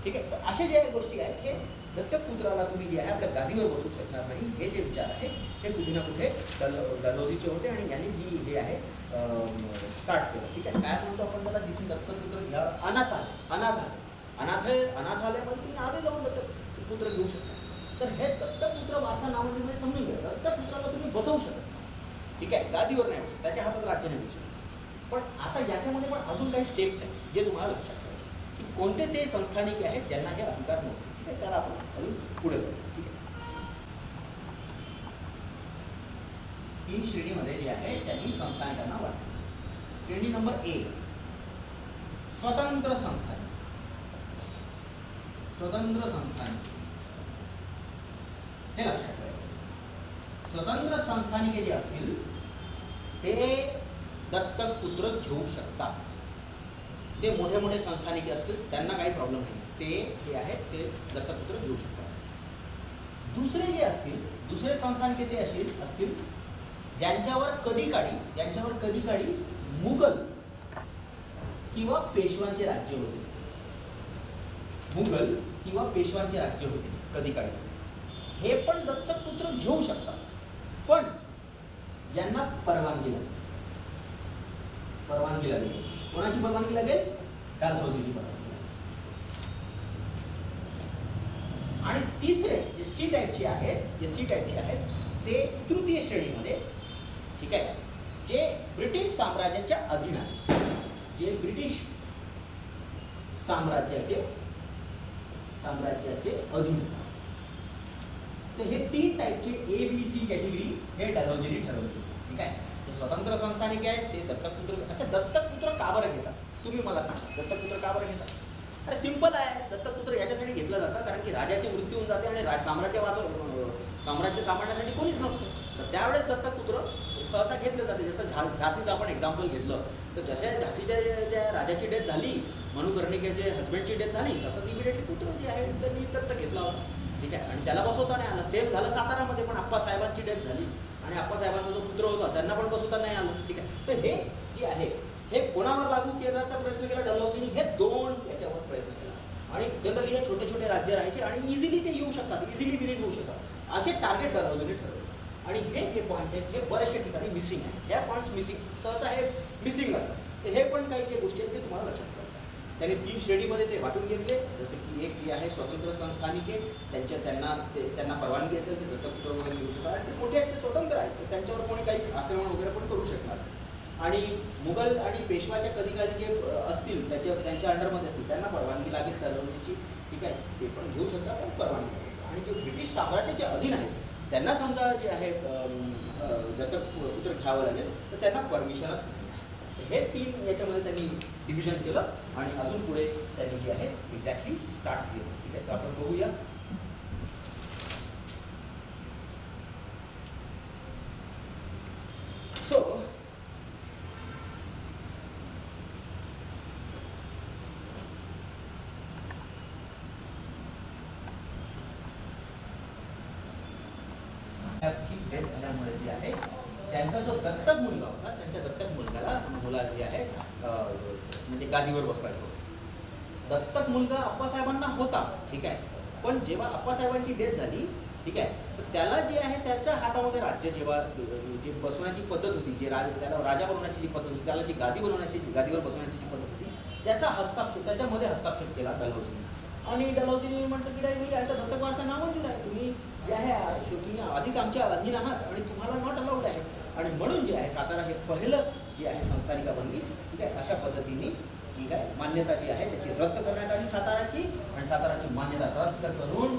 A: ठीक आहे. तर असे जे गोष्टी आहेत हे दत्तक पुत्राला तुम्ही जे आहे आपल्या गादीवर बसू शकणार नाही, हे जे विचार आहे हे कुठे ना कुठे डलहौसीचे होते आणि यांनी जी हे आहे स्टार्ट केलं. ठीक आहे. काय म्हणतो आपण त्याला, जिथून दत्तपुत्र घ्या, अनाथालयामध्ये तुम्ही आधी जाऊन दत्तपुत्र घेऊ शकता. तर हे दत्तपुत्र वारसा नावामध्ये समजून घ्या. दत्तपुत्राला तुम्ही बसवू शकता. ठीक आहे. गादीवर नाही बसू, त्याच्या हातात राज्य नाही देऊ शकत. पण आता याच्यामध्ये पण अजून काही स्टेप्स आहेत जे तुम्हाला लक्षात ठेवायचे की कोणते ते संस्थानिक आहेत ज्यांना हे अधिकार नव्हते. ठीक आहे. त्याला आपण अजून पुढे जाऊ. ठीक आहे. 3 श्रेणीमध्ये जे आहे त्यांनी संस्थानिकांना वाटले. श्रेणी नंबर 1, स्वतंत्र संस्थानिक. स्वतंत्र संस्थानिक हे लक्षात ठेवायचं. स्वतंत्र संस्थानिके जे असतील ते दत्तक पुत्र घेऊ शकतात. ते मोठे मोठे संस्थानिके असतील त्यांना काही प्रॉब्लेम नाही, ते जे आहेत ते दत्तपुत्र घेऊ शकतात. दुसरे जे असतील, दुसरे संस्थानिके ते असतील ज्यांच्यावर कधी काळी मुघल किंवा पेशवांचे राज्य होते. मुघल किंवा पेशवांचे राज्य होते कधी काळी, हे पण दत्तक पुत्र घेऊ शकतात, पण यांना परवानगी लागेल. कोणाची परवानगी लागेल? डलहौसीची परवानगी लागेल. आणि तिसरे जे सी टाईपचे आहेत ते तृतीय श्रेणीमध्ये ठीक आहे, जे ब्रिटिश साम्राज्याच्या अधीन आहे, जे ब्रिटिश साम्राज्याचे अधीन. तर हे 3 टाईपचे ABC कॅटेगरी हे डॅलहौसीने ठरवली. ठीक आहे, जे स्वतंत्र संस्थानिक आहेत ते दत्तकपुत्र. अच्छा, दत्तकपुत्र का बरं घेतात तुम्ही मला सांगा, दत्तकपुत्र का बरं घेतात? अरे सिंपल आहे, दत्तकपुत्र याच्यासाठी घेतलं जातं कारण की राजाची मृत्यू होऊन जाते आणि साम्राज्य सांभाळण्यासाठी कोणीच नसतं. तर त्यावेळेस दत्तकपुत्र सहसा घेतले जाते. जसं झाशीचं आपण एक्झाम्पल घेतलं तर जशा झाशीच्या ज्या राजाची डेथ झाली, मनुकर्णिकेचे हस्बंडची डेथ झाली, तसंच इमिडिएटली पुत्र जे आहे त्यांनी दत्तक घेतला होता. ठीक आहे, आणि त्याला बसवता नाही आलं. सेम झालं सातारामध्ये पण आप्पासाहेबांची डेथ झाली आणि आप्पासाहेबांचा जो पुत्र होता त्यांना पण बसवता नाही आलं. ठीक आहे, तर हे जे आहे हे कोणावर लागू करण्याचा प्रयत्न केला डलहौसीने? हे 2 याच्यावर प्रयत्न केला. आणि जनरली हे छोटे छोटे राज्य राहायचे आणि इझिली ते येऊ शकतात, इझिली विलीन होऊ शकतात, असे टार्गेट डलहौसीने ठरवले. आणि हे जे पॉईंट्स आहेत हे बऱ्याचशा ठिकाणी मिसिंग आहे. ह्या पॉईंट्स मिसिंग सहसा हे मिसिंग असतात. तर हे पण काही जे गोष्टी आहेत ते तुम्हाला लक्षात ठेवायचं आहे. त्याने 3 श्रेणीमध्ये ते वाटून घेतले. जसं की एक जे आहे स्वतंत्र संस्थानिके, त्यांना परवानगी असेल ते दत्तकपुत्र वगैरे घेऊ शकतात. आणि ते मोठे आहेत, ते स्वतंत्र आहेत, तर त्यांच्यावर कोणी काही आक्रमण वगैरे पण करू शकणार. आणि मुघल आणि पेशवाच्या कधी जे असतील त्यांच्या अंडरमध्ये असतील त्यांना परवानगी लागेल डलहौसीची. ठीक आहे, ते पण घेऊ शकतात पण परवानगी. आणि जे ब्रिटिश साम्राज्याच्या अधीन आहेत त्यांना समजा जे आहे दत्तकपुत्र घ्यावं लागेल तर त्यांना परमिशनच नाही. हे 3 याच्यामध्ये त्यांनी डिव्हिजन केलं आणि अजून पुढे त्यांनी जे आहे एक्झॅक्टली स्टार्ट केलं. ठीक आहे, तर आपण बघूया. सो डेथ झाल्यामुळे जे आहे त्यांचा जो दत्तक मुलगा होता, त्यांच्या दत्तक मुलाला जे आहे म्हणजे गादीवर बसवायचं होतं. दत्तक मुलगा आप्पासाहेबांना होता. ठीक आहे, पण जेव्हा आप्पासाहेबांची डेथ झाली, ठीक आहे, तर त्याला जे आहे त्याच्या हातामध्ये राज्य जेव्हा जे बसवण्याची पद्धत होती, त्याला राजा बनवण्याची जी पद्धत होती, त्याला जी गादीवर बसवण्याची जी पद्धत होती, त्याच्यामध्ये हस्तक्षेप केला डलहौसीने. आणि डलहौसीने म्हटलं की नाही, याचा दत्तक वारसा नामंजूर आहे, तुम्ही जे आहे तुम्ही आधीच आमच्या अधीन आहात आणि तुम्हाला नॉट अलाउड आहे. आणि म्हणून जे आहे सातारा हे पहिलं जे आहे संस्थानिका बनली. ठीक आहे, अशा पद्धतीने जी काय मान्यता जी आहे त्याची रद्द करण्यात आली साताराची, आणि साताराची मान्यता रद्द करून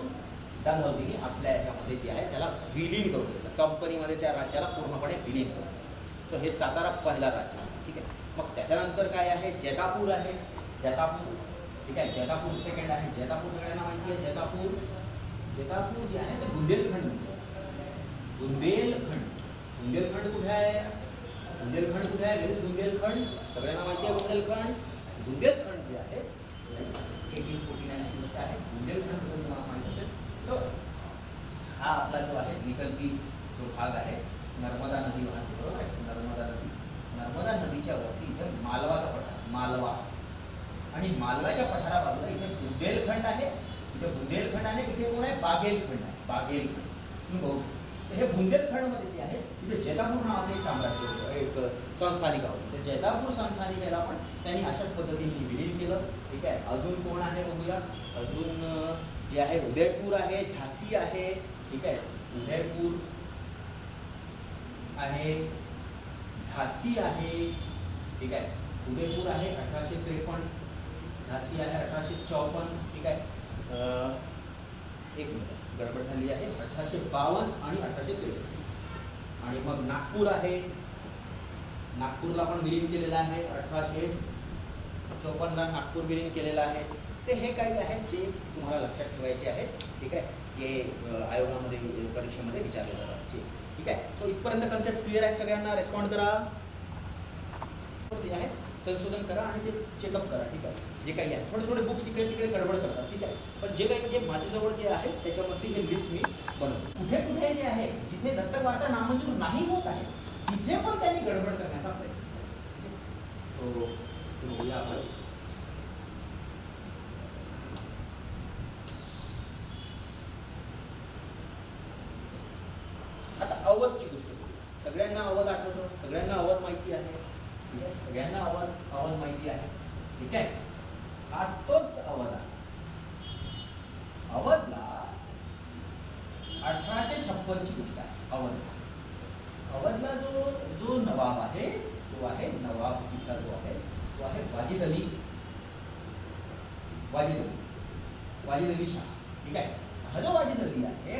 A: डलहौसीने आपल्या याच्यामध्ये जे आहे त्याला विलीन करून दिलं, कंपनीमध्ये त्या राज्याला पूर्णपणे विलीन करून दिलं. सो हे सातारा पहिला राज्य होतं. ठीक आहे, मग त्याच्यानंतर काय आहे, जैतापूर आहे. जैतापूर, ठीक आहे, जैतापूर सेकंड आहे. जैतापूर सगळ्यांना माहिती आहे. जैतापूर जे आहे ते बुंदेलखंड कुठे आहे? बुंदेलखंड कुठे आहे? गेलीस बुंदेलखंड सगळ्यांना माहिती आहे. बुंदेलखंड जे आहे 1849ची गोष्ट आहे. बुंदेलखंड बद्दल तुम्हाला माहिती असेल. सो हा आपला जो आहे विकल्पी जो भाग आहे, नर्मदा नदी वाहते, बरोबर आहे. नर्मदा नदीच्या वरती इथे मालवाचा पठार, मालवा, आणि मालव्याच्या पठारा बाजूला इथे बुंदेलखंड आहे. इथे कोण आहे? बाघेलखंड आहे. बाघेलखंड तुम्ही बघू शकता. तर हे बुंदेलखंडमध्ये जे आहे तिथे जैतापूर नावाचं एक साम्राज्य होतं, एक संस्थानिका होती. तर जैतापूर संस्थानिकेला पण त्यांनी अशाच पद्धतीने विलीन केलं. ठीक आहे, अजून कोण आहे बघूया. अजून जे आहे उदयपूर आहे, झाशी आहे. ठीक आहे, उदयपूर आहे, झाशी आहे. ठीक आहे, उदयपूर आहे 1853, झाशी आहे 1854. ठीक आहे, एक मिनिट गडबड झाली आहे, 1852 आणि 1853. आणि मग नागपूर आहे, नागपूरला पण विलीन केलेलं आहे 1854ला नागपूर विलीन केलेलं आहे. ते हे काही आहेत जे तुम्हाला लक्षात ठेवायचे आहेत. ठीक आहे, जे आयोगामध्ये परीक्षेमध्ये विचारले जातात. ठीक आहे, सो इथपर्यंत कन्सेप्ट क्लिअर आहे सगळ्यांना? रेस्पॉन्ड करा, ते आहे संशोधन करा आणि ते चेकअप करा. ठीक आहे, जे काही आहे थोडे बुक्स इकडे तिकडे गडबड करतात. ठीक आहे, पण जे काही जे माझ्याजवळ जे आहे त्याच्यावरती हे लिस्ट मी बनवतो. कुठे जे आहे जिथे दत्तक वारसा नामंजूर नाही होत आहे तिथे पण त्यांनी गडबड करण्याचा प्रयत्न केला. सो बघूया आपण. आता अवधची गोष्ट, सगळ्यांना अवध आठवतं, सगळ्यांना अवध माहिती आहे. ठीक आहे, सगळ्यांना अवध माहिती आहे. ठीक आहे, हा तोच अवध आहे. अवधला 1856ची गोष्ट आहे. अवधला जो वाजिद अली शाह, ठीक आहे. हा जो वाजिद अली आहे,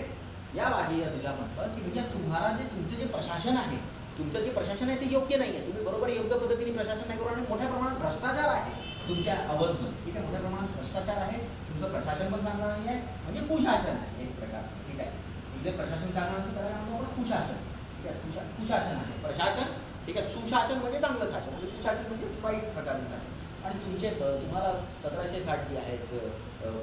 A: या वाजिद अलीला म्हटलं की म्हणजे तुम्हाला जे तुमचं जे प्रशासन आहे, तुमचं जे प्रशासन आहे ते योग्य नाही आहे, तुम्ही बरोबर योग्य पद्धतीने प्रशासन नाही करू आणि मोठ्या प्रमाणात भ्रष्टाचार आहे तुमच्या अवधमध्ये, ठीक आहे. मोठ्या प्रमाणात भ्रष्टाचार आहे, तुमचं प्रशासन पण चांगलं नाही आहे, म्हणजे कुशासन आहे एक प्रकारचं, ठीक आहे. तुमचे प्रशासन चांगलं असेल त्याला म्हणतो आपण कुशासन, ठीक आहे. कुशासन आहे प्रशासन, ठीक आहे. सुशासन म्हणजे चांगलं शासन आणि कुशासन म्हणजे वाईट प्रकारचं शासन. आणि तुम्हाला 1760 जे आहेत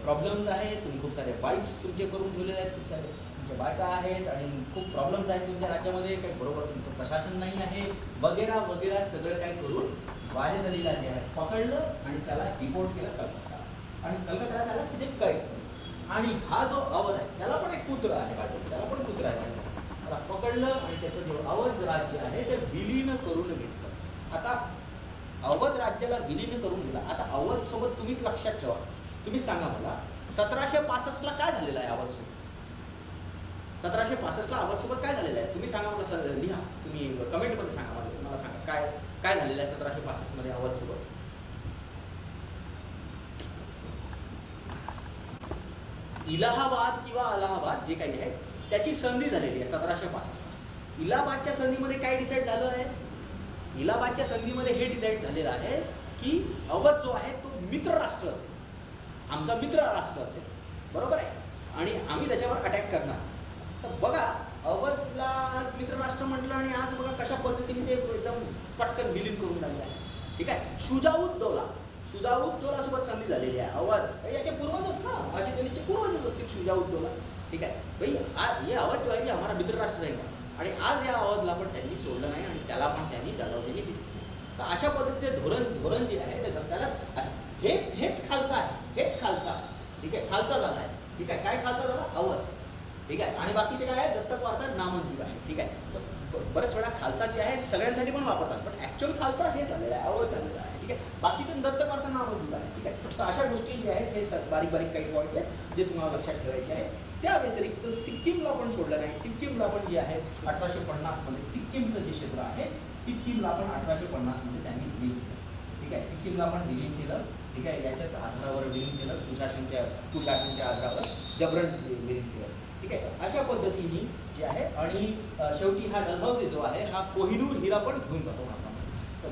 A: प्रॉब्लेम्स आहेत, तुम्ही खूप सारे वाईफ्स तुमचे करून ठेवलेले आहेत, खूप सारे तुमच्या बायका आहेत आणि खूप प्रॉब्लेम्स आहेत तुमच्या राज्यामध्ये, काही बरोबर तुमचं प्रशासन नाही आहे वगैरे वगैरे सगळं काय करून वाजिद अलीला जे आहे पकडलं आणि त्याला डिपोर्ट केलं कलकत्ता, आणि कलकत्ताला त्याला तिथे कैद केलं. आणि हा जो अवध आहे त्याला पण एक पुत्र आहे वाजिद, त्याला पण पुत्र आहे वाजिद, त्याला पकडलं आणि त्याचं जे अवध राज्य आहे ते विलीन करून घेतलं. आता अवध राज्याला विलीन करून घेतलं. आता अवध सोबत तुम्हीच लक्षात ठेवा, तुम्ही सांगा मला 1765ला काय झालेलं आहे अवध सोबत? 1765ला अवध सोबत काय झालेलं आहे तुम्ही सांगा मला, लिहा तुम्ही कमेंटमध्ये सांगा मला सांगा काय काय झालेलं आहे 1765 मध्ये अवध सोबत. इलाहाबाद किंवा अलाहाबाद जे काही आहे त्याची संधी झालेली आहे 1765ला. इलाहाबादच्या संधीमध्ये काय डिसाईड झालं आहे? इलाहाबादच्या संधीमध्ये हे डिसाईड झालेलं आहे की अवध जो आहे तो मित्र राष्ट्र असेल, आमचा मित्र राष्ट्र असेल, बरोबर आहे, आणि आम्ही त्याच्यावर अटॅक करणार. तर बघा अवधला आज मित्र राष्ट्र म्हटलं आणि आज बघा कशा पद्धतीने ते एकदम पटकन विलीन करून टाकलं आहे, ठीक आहे. शुजाउद्दौला सोबत संधी झालेली आहे. अवध याचे पूर्वजच ना, वाजिद अलीचे पूर्वजच असतील शुजाउद्दौला, ठीक आहे. भाई आज हे अवध जो आहे हमारा मित्र राष्ट्र नाही का, आणि आज या अवधला पण त्यांनी सोडलं नाही आणि त्याला पण त्यांनी डलहौसीने दिली. तर अशा पद्धतीचे धोरण जे आहे त्याला हेच खालचा आहे, हेच खालचा, ठीक आहे, खालचा झाला आहे, ठीक आहे. काय खालचा झाला? अवध, ठीक आहे. आणि बाकीचे काय आहे? दत्तक वारसा नामंजूर आहे, ठीक आहे. तर बरेच वेळा खालचा जे आहे सगळ्यांसाठी पण वापरतात, पण ॲक्च्युअल खालचा हे झालेला आहे, अवध झालेला आहे, ठीक आहे. बाकीतून दत्तक वारसा नामंजूर आहे, ठीक आहे. तर अशा गोष्टी ज्या आहेत हे बारीक काही पॉईंट आहेत जे तुम्हाला लक्षात ठेवायचे आहे. त्या व्यतिरिक्त सिक्कीमला पण सोडलं नाही. सिक्कीमला पण जे आहे 1850 मध्ये सिक्कीमचं जे क्षेत्र आहे सिक्कीमला पण 1850 मध्ये त्यांनी विलीन केलं, ठीक आहे. सिक्कीमला पण विलीन केलं, ठीक आहे. याच्याच आधारावर विलीन केलं, कुशासनच्या आधारावर जबरन विलीन केलं, ठीक आहे. अशा पद्धतीने जे आहे आणि शेवटी हा डलहौसी जो आहे हा कोहिनूर हिरा पण घेऊन जातो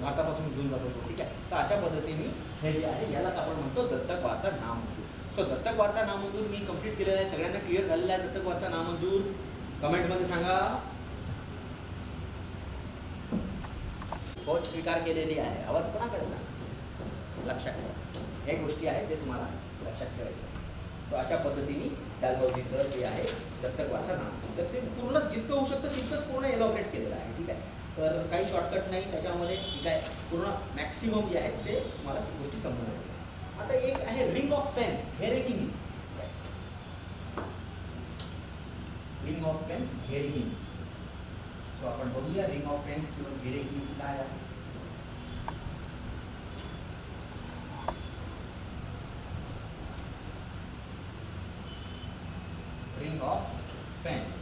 A: भारतापासून घेऊन जातो तो, ठीक आहे. तर अशा पद्धतीने हे जे आहे यालाच आपण म्हणतो दत्तक वारसा नामंजूर. सो दत्तक वारसा नामंजूर मी कंप्लीट केलेला आहे, सगळ्यांना क्लिअर झालेला आहे दत्तक वारसा नामंजूर? कमेंटमध्ये सांगा. फौज स्वीकार केलेली आहे, अवध कोणाकडे लक्षात ठेवा. हे गोष्टी आहेत जे तुम्हाला लक्षात ठेवायचे आहे. सो अशा पद्धतीने डलहौसीचं जे आहे दत्तक वारसा नामंजूर, तर ते पूर्ण जितकं होऊ शकतं तितकंच पूर्ण एलॉबरेट केलेलं आहे, ठीक आहे. तर काही शॉर्टकट नाही त्याच्यामध्ये, ठीक आहे. पूर्ण मॅक्सिमम जे आहेत ते तुम्हाला गोष्टी समजून येतील. आता एक आहे रिंग ऑफ फेन्स, घेरेकी नीती. रिंग ऑफ फेन्स, घेरेकी नीती. सो आपण बघूया रिंग ऑफ फेन्स किंवा घेरेकी नीती काय आहे. रिंग ऑफ फेन्स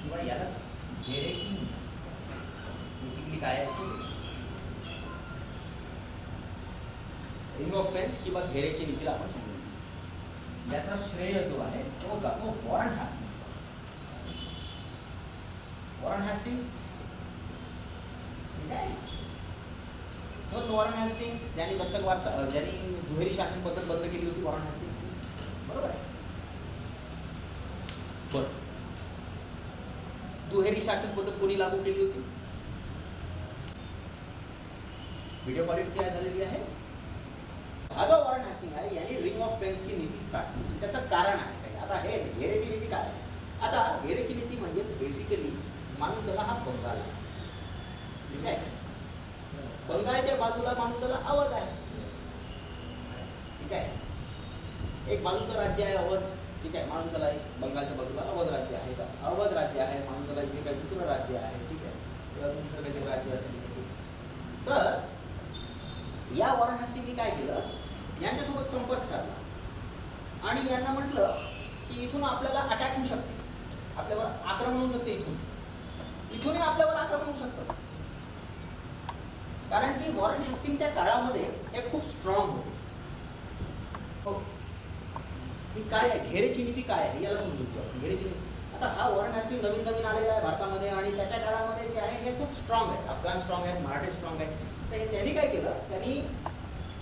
A: किंवा यालाच घेरेकी नीती बेसिकली काय आहे? रिंग ऑफ फेन्स किंवा घेरेची नीतीला आपण समजून याचा श्रेय जो आहे तो जातो वॉरन हॅस्टिंग्स. वॉरन हॅस्टिंग्स, ठीक आहे. तोच वॉरन हॅस्टिंग्स ज्यांनी दत्तक वारसा ज्यांनी दुहेरी शासन पद्धत बंद केली होती, वॉरन हॅस्टिंग्स, बरोबर आहे. बरं, दुहेरी शासन पद्धत कोणी लागू केली होती? व्हिडिओ क्वालिटी काय झालेली आहे? हा जो वॉरन हॅस्टिंग आहे यांनी रिंग ऑफ फेन्सची नीती स्टार्ट केली. त्याचं कारण आहे काय? आता हे घेरेची नीती काय आहे? आता घेरेची नीती म्हणजे बेसिकली मानून चला हा बंगाल आहे, ठीक आहे. बंगालच्या बाजूला मानून चला अवध आहे, ठीक आहे. एक बाजूचं राज्य आहे अवध, ठीक आहे. मानून चला बंगालच्या बाजूला अवध राज्य आहे, तर अवध राज्य आहे. मानून चला इथे काही दुसरं राज्य आहे, ठीक आहे. किंवा दुसरं काहीतरी राज्य असेल. तर या वॉरन हॅस्टिंगनी काय केलं, यांच्यासोबत संपर्क साधला आणि यांना म्हटलं की इथून आपल्याला अटॅक होऊ शकते, आपल्यावर आक्रमण होऊ शकते, इथूनही आपल्यावर आक्रमण होऊ शकतं. कारण की वॉरन हॅस्टिंगच्या काळामध्ये हे खूप स्ट्रॉंग होते, हो. ही काय आहे, घेरेची नीती काय आहे याला समजून घेऊ आपण. घेरेची नीती, आता हा वॉरन हॅस्टिंग नवीन नवीन आलेला आहे भारतामध्ये आणि त्याच्या काळामध्ये जे आहे हे खूप स्ट्रॉंग आहे. अफगाण स्ट्रॉंग आहेत, मराठे स्ट्रॉंग आहे. तर हे त्यांनी काय केलं, त्यांनी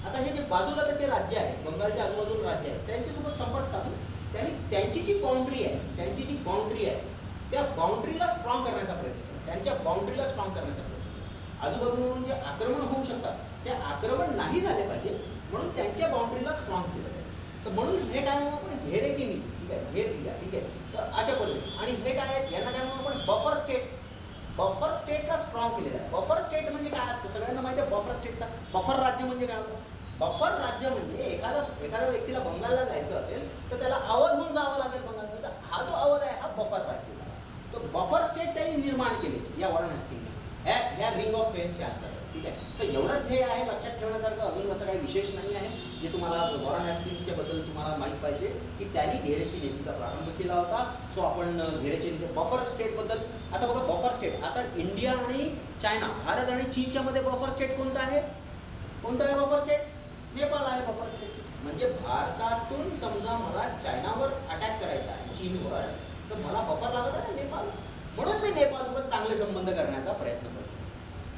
A: आता हे जे बाजूला त्याचे राज्य आहेत, बंगालच्या आजूबाजूला राज्य आहेत, त्यांच्यासोबत संपर्क साधून त्यांनी त्यांची जी बाउंड्री आहे त्या बाउंड्रीला स्ट्रॉंग करण्याचा प्रयत्न केला. त्यांच्या बाउंड्रीला स्ट्रॉंग करण्याचा प्रयत्न केला. आजूबाजूकडून जे आक्रमण होऊ शकतात ते आक्रमण नाही झाले पाहिजे म्हणून त्यांच्या बाउंड्रीला स्ट्रॉंग केलं आहे. तर म्हणून हे काय म्हणून आपण घेरे की नीती, ठीक आहे, घेर लिहा, ठीक आहे. तर अशा पद्धतीने, आणि हे काय आहे, यांना काय म्हणून आपण बफर स्टेट, बफर स्टेटला स्ट्रॉंग केलेलं आहे. बफर स्टेट म्हणजे काय असतं सगळ्यांना माहिती आहे. बफर स्टेटचा बफर राज्य म्हणजे काय होतं. बफर राज्य म्हणजे एखाद्या व्यक्तीला बंगालला जायचं असेल तर त्याला अवधहून जावं लागेल बंगालला. तर हा जो अवध आहे हा बफर राज्य झाला. तो बफर स्टेट त्यांनी निर्माण केले या वॉरन हॅस्टिंगने ह्या रिंग ऑफ फेन्सच्या अंतर्गत, ठीक आहे. तर एवढंच हे आहे, लक्षात ठेवण्यासारखं अजून असं काही विशेष नाही आहे जे तुम्हाला वॉरन हॅस्टिंग्सच्या बद्दल तुम्हाला माहीत पाहिजे की त्यांनी घेरेची नीतीचा प्रारंभ केला होता. सो आपण घेरेची नीती, बफर स्टेटबद्दल आता बघा. बफर स्टेट, आता इंडिया आणि चायना, भारत आणि चीनच्या मध्ये बफर स्टेट कोणतं आहे बफर स्टेट? नेपाळ आहे बफर स्टेट. म्हणजे भारतातून समजा मला चायनावर अटॅक करायचा आहे, चीनवर, तर मला बफर लागत आहे ना नेपाळ. म्हणून मी नेपाळसोबत चांगले संबंध करण्याचा प्रयत्न करतो.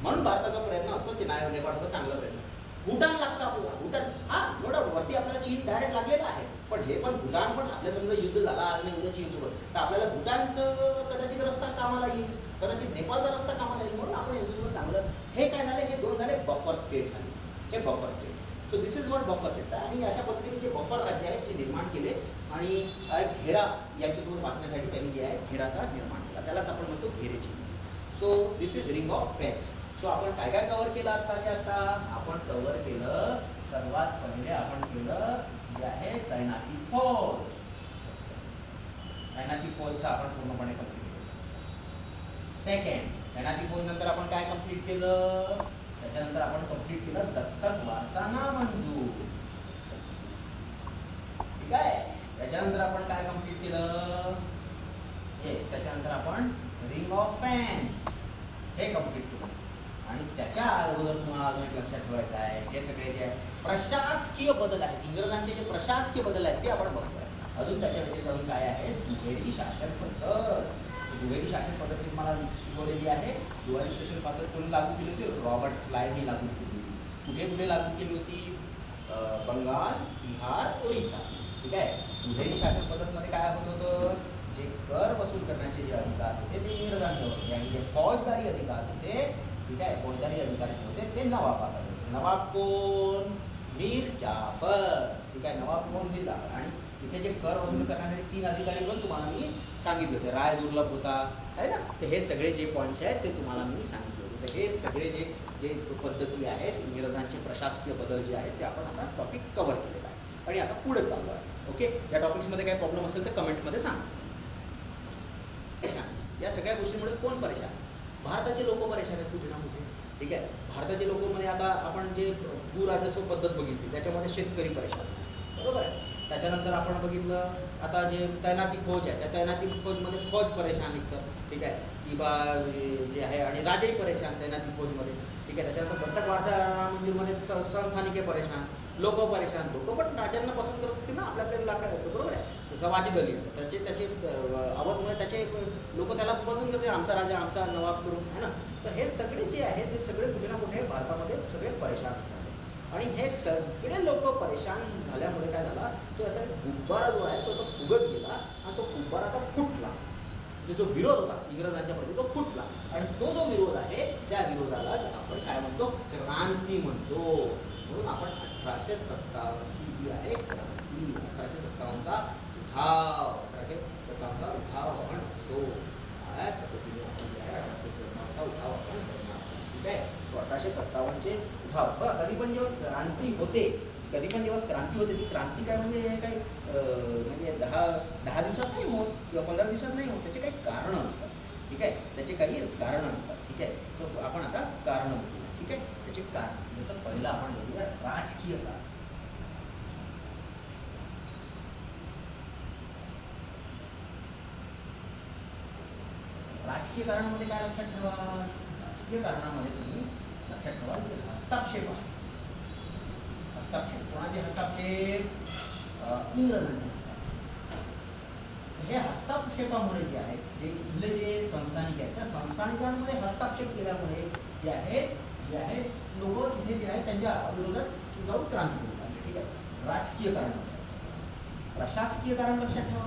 A: म्हणून भारताचा प्रयत्न असतो नेपाळसोबत चांगला प्रयत्न. भूटान लागतं आपल्याला, भूटान हां नो डाऊट, वरती आपल्याला चीन डायरेक्ट लागलेला आहे, पण हे पण भूटान पण आपल्या समजा युद्ध झाला आज नाही उद्या चीनसोबत, तर आपल्याला भूटानचं कदाचित रस्ता कामाला येईल, कदाचित नेपाळचा रस्ता कामाला येईल. म्हणून आपण यांच्यासोबत चांगलं, हे काय झाले, हे दोन झाले बफर स्टेट झाले, हे buffer state. So this is not buffer state. आणि अशा पद्धतीने जे बफर राज्य आहेत ते निर्माण केले आणि घेरा यांच्यासोबत वाचण्यासाठी त्यांनी जे आहे घेराचा निर्माण केला, त्यालाच आपण म्हणतो घेरेची नीती. So this is ring of fence. So आपण काय काय कव्हर केलं आता आपण कव्हर केलं, सर्वात पहिले आपण केलं जे आहे तैनाती फौज. तैनाती फौजचा आपण पूर्णपणे कंप्लीट केलं. सेकंड, तैनाती फौज नंतर आपण काय कंप्लीट केलं, त्याच्यानंतर आपण कंप्लीट केलं दत्तक वारसा नामंजूर, ठीक आहे. त्याच्यानंतर आपण काय कंप्लीट केलं, येस, त्याच्यानंतर आपण रिंग ऑफ फॅन्स हे कंप्लीट केलं. आणि त्याच्या अगोदर तुम्हाला अजून एक लक्षात ठेवायचं आहे, हे सगळे जे प्रशासकीय बदल आहेत, इंग्रजांचे जे प्रशासकीय बदल आहेत ते आपण बघतोय. अजून त्याच्या व्यतिरिक्त अजून काय आहे, दुहेरी शासन पद्धत. दुहेरी शासन पद्धती तुम्हाला शिकवलेली आहे. दुहेरी शासन पद्धत कोणी लागू केली होती, रॉबर्ट क्लाइव्हनी लागू केली होती. कुठे कुठे लागू केली होती, बंगाल, बिहार, ओरिसा, ठीक आहे. दुहेरी शासन पद्धतीमध्ये काय होत होतं, जे कर वसूल करण्याचे जे अधिकार होते ते इंग्रजांचे होते आणि जे फौजदारी अधिकार होते, ठीक आहे, फौजदारी अधिकारी होते ते नवाबाकडे होते. नवाब कोण, मीर जाफर, ठीक आहे. नवाब कोण, मीर जाफर. आणि इथे जे कर वसूल करण्यासाठी 3 अधिकारी पण तुम्हाला मी सांगितले होते. राय दुर्लभ होता आहे ना. तर हे सगळे जे पॉईंट्स आहेत ते तुम्हाला मी सांगितले होते. तर हे सगळे जे पद्धती आहेत, इंग्रजांचे प्रशासकीय बदल जे आहेत ते आपण आता टॉपिक कव्हर केलेला आहे आणि आता पुढे चाललो आहे. ओके, या टॉपिक्समध्ये काही प्रॉब्लेम असेल तर कमेंटमध्ये सांगा. परेशान, या सगळ्या गोष्टींमुळे कोण परेशान, भारताचे लोक परेशान आहेत कुठे ना कुठे, ठीक आहे. भारताचे लोकमध्ये आता आपण जे भूराजस्व पद्धत बघितली त्याच्यामध्ये शेतकरी परेशान आहे, बरोबर आहे. त्याच्यानंतर आपण बघितलं आता जे तैनाती फौज आहे, त्या तैनाती फौजमध्ये फौज परेशान निघतं, ठीक आहे, की बा जे आहे, आणि राजेही परेशान तैनाती फौजमध्ये, ठीक आहे. त्याच्यानंतर दत्तक वारसा मंदिरमध्ये संस्थानिके परेशान, लोक परेशान. लोक पण राजांना पसंत करत असतील ना आपल्या इलाका, बरोबर आहे. जसं वाजिद अली त्याचे अवधमुळे त्याचे लोक त्याला पसंत करते, आमचा राजा, आमचा नवाब करून, है ना. तर हे सगळे जे आहेत हे सगळे कुठे ना कुठे भारतामध्ये सगळे परेशान होतात. आणि हे सगळे लोक परेशान झाल्यामुळे काय झाला, तो असा गुब्बारा जो आहे तो असं फुगत गेला आणि तो गुब्बाराचा फुटला. जो विरोध होता इंग्रजांच्या प्रती तो फुटला. आणि तो जो विरोध आहे त्या विरोधालाच आपण काय म्हणतो, क्रांती म्हणतो. म्हणून आपण 1857 जी आहे क्रांती, 1857चा उठाव, 1857चा उठाव आपण असतो. या पद्धतीने आपण जे आहे 1857चा उठाव आपण करणार, ठीक आहे. 1857चे उठाव बघा. कधी पण जेव्हा क्रांती होते, ती क्रांती काय म्हणजे हे काही म्हणजे 10 दिवसात नाही होत किंवा 15 दिवसात नाही होत, त्याचे काही कारणं असतात, ठीक आहे. त्याचे काही कारणं असतात, ठीक आहे. सो आपण आता कारणं बघूया, ठीक आहे. त्याचे कारण जसं पहिलं आपण बघूया राजकीय कारण. राजकीय कारणामध्ये काय लक्षात ठेवा, राजकीय कारणामध्ये तुम्ही लक्षात ठेवा जे हस्तक्षेप आहे, हस्तक्षेप कोणाचे हस्तक्षेप, इंग्रजांचे हस्तक्षेप. हे हस्तक्षेपामुळे जे आहेत, जे इथले जे संस्थानिक आहेत त्या संस्थानिकांमध्ये हस्तक्षेप केल्यामुळे जे आहे लोक तिथे जे आहे त्यांच्या विरोधात जाऊन क्रांती करू लागले. ठीक आहे. राजकीय कारण लक्षात ठेवा, प्रशासकीय कारण लक्षात ठेवा.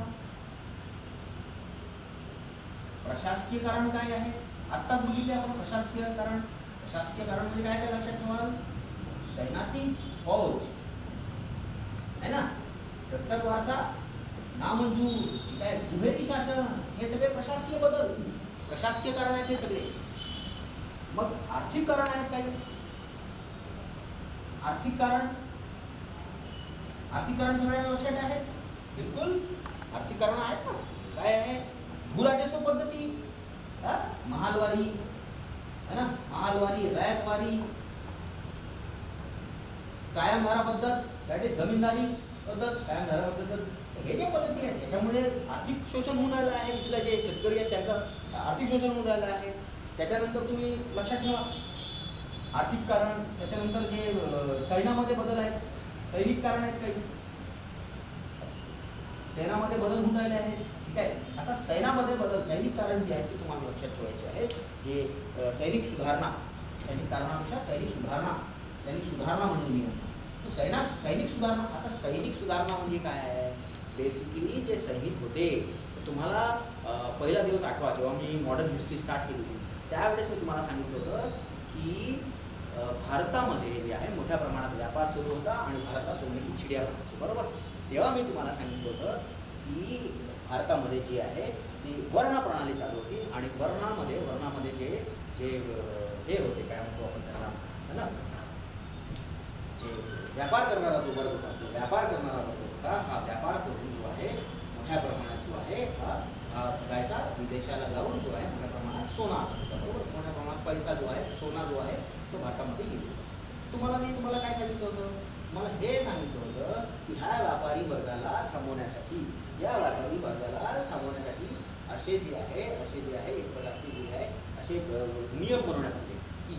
A: प्रशासकीय कारण काय आहे आत्ताच बघितले आपण. प्रशासकीय कारण म्हणजे काय काय लक्षात ठेवा. तैनाती फौज है ना, दत्तक वारसा नामंजूर, ठीक आहे, दुहेरी शासन, हे सगळे प्रशासकीय बदल, प्रशासकीय कारण आहेत हे सगळे. मग आर्थिक कारण आहेत काही. आर्थिक कारण सगळ्यांना लक्षात आहे. बिलकुल आर्थिक कारण आहेत ना. काय आहे, भूराजस्व पद्धती, महालवारी है ना, महालवारी, रयतवारी, कायम धारा पद्धत, दॅट इज जमीनदारी पद्धत, कायम धारा पद्धत, हे जे पद्धती आहेत त्याच्यामुळे आर्थिक शोषण होऊन राहिलं आहे. इथले जे शेतकरी आहेत त्यांचं आर्थिक शोषण होऊन राहिलं आहे. त्याच्यानंतर तुम्ही लक्षात ठेवा आर्थिक कारण. त्याच्यानंतर जे सैन्यामध्ये बदल आहेत, सैनिक कारण आहेत काही, सैन्यामध्ये बदल होऊन राहिले आहेत. ठीक आहे. आता सैन्यामध्ये बदल, सैनिक कारण जे आहेत ते तुम्हाला लक्षात ठेवायचे आहेत. जे सैनिक सुधारणा, सैनिक कारणापेक्षा सैनिक सुधारणा म्हणजे नियम. तो सैनिक सुधारणा. आता सैनिक सुधारणा म्हणजे काय आहे, बेसिकली जे सैनिक होते, तुम्हाला पहिला दिवस आठवा जेव्हा मी मॉडर्न हिस्ट्री स्टार्ट केली होती त्यावेळेस मी तुम्हाला सांगितलं होतं की भारतामध्ये जे आहे मोठ्या प्रमाणात व्यापार सुरू होता आणि भारताला सोने की चिडिया बनायची, बरोबर. तेव्हा मी तुम्हाला सांगितलं होतं की भारतामध्ये जे आहे ती वर्ण प्रणाली चालू होती आणि वर्णामध्ये जे हे होते, काय म्हणतो आपण त्यांना, है ना, जे व्यापार करणारा जो वर्ग होता, हा व्यापार करून जो आहे मोठ्या प्रमाणात जो आहे हा जायचा विदेशाला जाऊन जो आहे मोठ्या प्रमाणात सोना होता, बरोबर. मोठ्या प्रमाणात पैसा जो आहे, सोना जो आहे तो भारतामध्ये येत होता. मी तुम्हाला काय सांगितलं होतं, मला हे सांगितलं होतं की ह्या व्यापारी वर्गाला थांबवण्यासाठी असे जे आहे एक प्रकारचे जे आहे असे नियम बनवण्यात आले की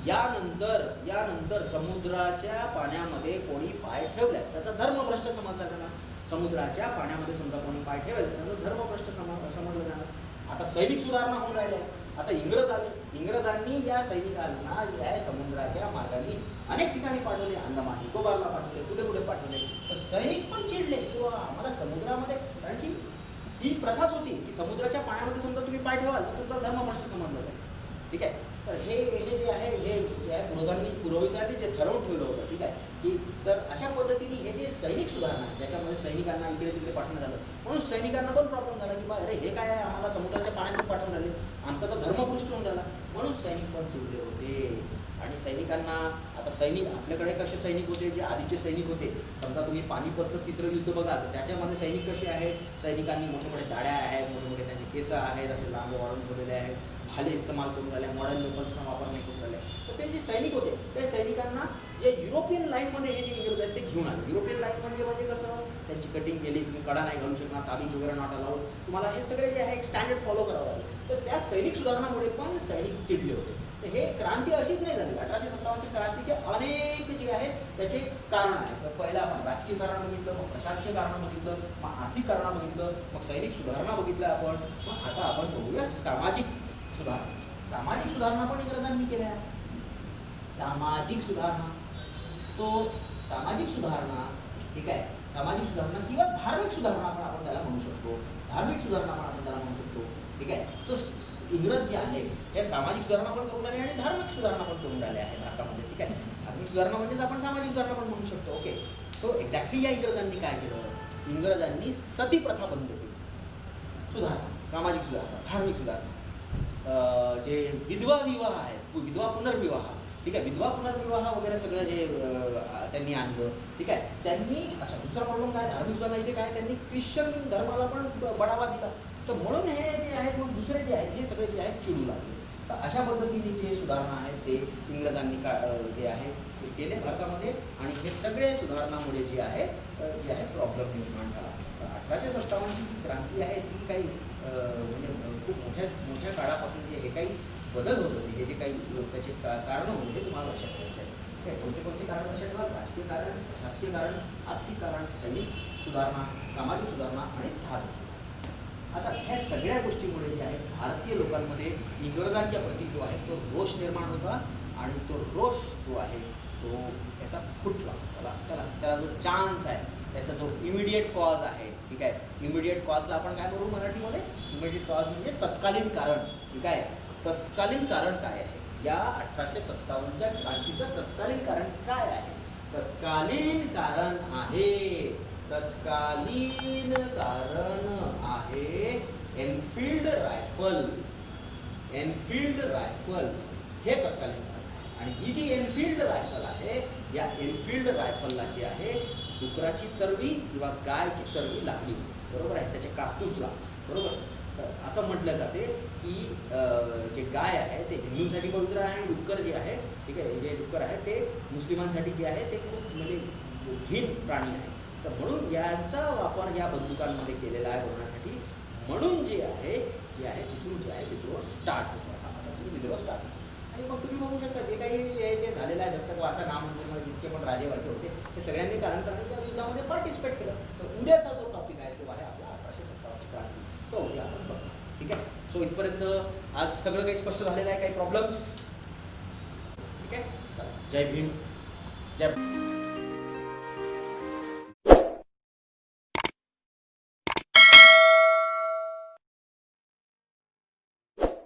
A: यानंतर समुद्राच्या पाण्यामध्ये कोणी पाय ठेवल्यास त्याचा धर्मभ्रष्ट समजला जाणार. समुद्राच्या पाण्यामध्ये समजा कोणी पाय ठेवेल तर त्याचा धर्मभ्रष्ट समजलं जाणार. आता सैनिक सुधारणा होऊन राहिल्या आहेत. आता इंग्रजांनी या सैनिकांना जे आहे समुद्राच्या मार्गाने अनेक ठिकाणी पाठवले, अंदमान निकोबारला पाठवले, कुठे पाठवले. तर सैनिक पण चिडले किंवा आम्हाला समुद्रामध्ये, कारण की ही प्रथाच होती की समुद्राच्या पाण्यामध्ये समजा तुम्ही पाय ठेवाल तर तुमचा धर्मभ्रष्ट समजला जाईल. ठीक आहे. तर हे जे आहे पुरोहितांनी जे ठरवून ठेवलं होतं, ठीक आहे, की तर अशा पद्धतीने हे जे सैनिक सुधारणा आहे ज्याच्यामध्ये सैनिकांना इकडे तिकडे पाठवण्यात आलं, म्हणून सैनिकांना पण प्रॉब्लेम झाला की बा अरे हे काय आहे, आम्हाला समुद्राच्या पाण्यातून पाठवून आले, आमचा तर धर्मभ्रष्ट होऊन राहिला. म्हणून सैनिक पण चिडले होते. आणि सैनिकांना आता आपल्याकडे कसे सैनिक होते, जे आधीचे सैनिक होते, समजा तुम्ही पानिपतचं तिसरं युद्ध बघा तर त्याच्यामध्ये सैनिक कसे आहेत, सैनिकांनी मोठे मोठे दाड्या आहेत, मोठे त्यांचे केस आहेत, असे लांब वाढून ठेवलेले आहेत, भाले इस्तेमाल करून राहिले, मॉडर्न वेपन्सना वापर नाही करून राहिले. तर ते जे सैनिक होते त्या सैनिकांना जे युरोपियन लाईनमध्ये हे जे इंग्रज आहेत ते घेऊन आले. युरोपियन लाईन म्हणजे कसं, त्यांची कटिंग केली, तुम्ही कडा नाही घालू शकणार, ताबीज वगैरे नॉट अलाउड, तुम्हाला हे सगळे जे आहे एक स्टँडर्ड फॉलो करावं लागेल. तर त्या सैनिक सुधारणामुळे पण सैनिक चिडले होते. तर हे क्रांती अशीच नाही झाली. 1857ची क्रांतीचे अनेक जे आहेत त्याचे कारण आहेत. तर पहिलं आपण राजकीय कारण बघितलं, मग प्रशासकीय कारण बघितलं, मग आर्थिक कारण बघितलं, मग सैनिक सुधारणा बघितलं आपण. मग आता आपण बघूया सामाजिक सुधारणा. सामाजिक सुधारणा पण इंग्रजांनी केल्या. सामाजिक सुधारणा ठीक आहे, सामाजिक सुधारणा किंवा धार्मिक सुधारणा आपण त्याला म्हणू शकतो. ठीक आहे. सो इंग्रज जे आले हे सामाजिक सुधारणा पण करून राहिले आणि धार्मिक सुधारणा पण करून राहिले आहे भारतामध्ये. ठीक आहे. धार्मिक सुधारणा म्हणजेच आपण सामाजिक सुधारणा पण म्हणू शकतो. ओके. सो एक्झॅक्टली या इंग्रजांनी काय केलं, इंग्रजांनी सती प्रथा बंद केली. सुधारणा, सामाजिक सुधारणा, धार्मिक सुधारणा. जे विधवा विवाह आहेत, विधवा पुनर्विवाह, ठीक आहे, विधवा पुनर्विवाह वगैरे सगळं हे त्यांनी आणलं. ठीक आहे. त्यांनी दुसरा प्रॉब्लेम काय, धार्मिक सुधारणा इथे काय, त्यांनी ख्रिश्चन धर्माला पण बढावा दिला. तर म्हणून हे जे आहेत मग दुसरे जे आहेत हे सगळे जे आहेत चिडू लागले. तर अशा पद्धतीने जे सुधारणा आहेत ते इंग्रजांनी जे आहे ते केले भारतामध्ये आणि हे सगळे सुधारणामुळे जे आहे प्रॉब्लेम निर्माण झाला. 1857ची जी क्रांती आहे ती काही म्हणजे खूप मोठ्या काळापासून जे हे काही बदल होत होते, हे जे काही त्याचे कारणं होते हे तुम्हाला लक्षात ठेवायचे आहे. कोणते कारण लक्षात ठेवा, राजकीय कारण, प्रशासकीय कारण, आर्थिक कारण, सैनिक सुधारणा, सामाजिक सुधारणा आणि धार्मिक सुधारणा. आता ह्या सगळ्या गोष्टीमुळे जे आहे भारतीय लोकांमध्ये इंग्रजांच्या प्रती जो आहे तो रोष निर्माण होता आणि तो रोष जो आहे तो याचा फुटला. त्याला जो चान्स आहे, त्याचा जो इमिडिएट कॉज आहे, ठीक आहे. इमिडिएट कॉजला आपण काय करू मराठीमध्ये? इमिडिएट कॉज म्हणजे तत्कालीन कारण, ठीक आहे. तत्कालीन कारण काय आहे? या 1857च्या क्रांतीचं तत्कालीन कारण काय आहे? तत्कालीन कारण आहे एनफिल्ड रायफल. एनफिल्ड रायफल हे तत्कालीन कारण आहे. आणि ही जी एनफिल्ड रायफल आहे, या एनफिल्ड रायफलला जी आहे डुकराची चरबी किंवा गायची चरबी लागली होती, बरोबर आहे, त्याच्या कारतूसला, बरोबर. तर असं म्हटलं जाते की जे गाय आहे ते हिंदूंसाठी पवित्र आहे आणि डुक्कर जे आहे, ठीक आहे, जे डुक्कर आहे ते मुस्लिमांसाठी जे आहे ते खूप म्हणजे घीन प्राणी आहे. तर म्हणून यांचा वापर या बंदुकांमध्ये केलेला आहे बनवण्यासाठी. म्हणून जे आहे तिथून जे आहे विद्रोह स्टार्ट होतो, असा विद्रोह स्टार्ट होतो. आणि मग तुम्ही बघू शकता जे काही हे जे झालेलं आहे दत्तक वाचा नाम म्हणजे जितके पण राजेवाटे होते ते सगळ्यांनी कालांतराने या युद्धामध्ये पार्टिसिपेट केलं. तर उद्याचा जो टॉपिक आहे तो आहे आपला 1857ची क्रांती. तो उद्या आपण बघू, ठीक आहे. सो इथपर्यंत आज सगळं काही स्पष्ट झालेलं आहे. काही प्रॉब्लेम्स? ठीक आहे, चला. जय भीम, जय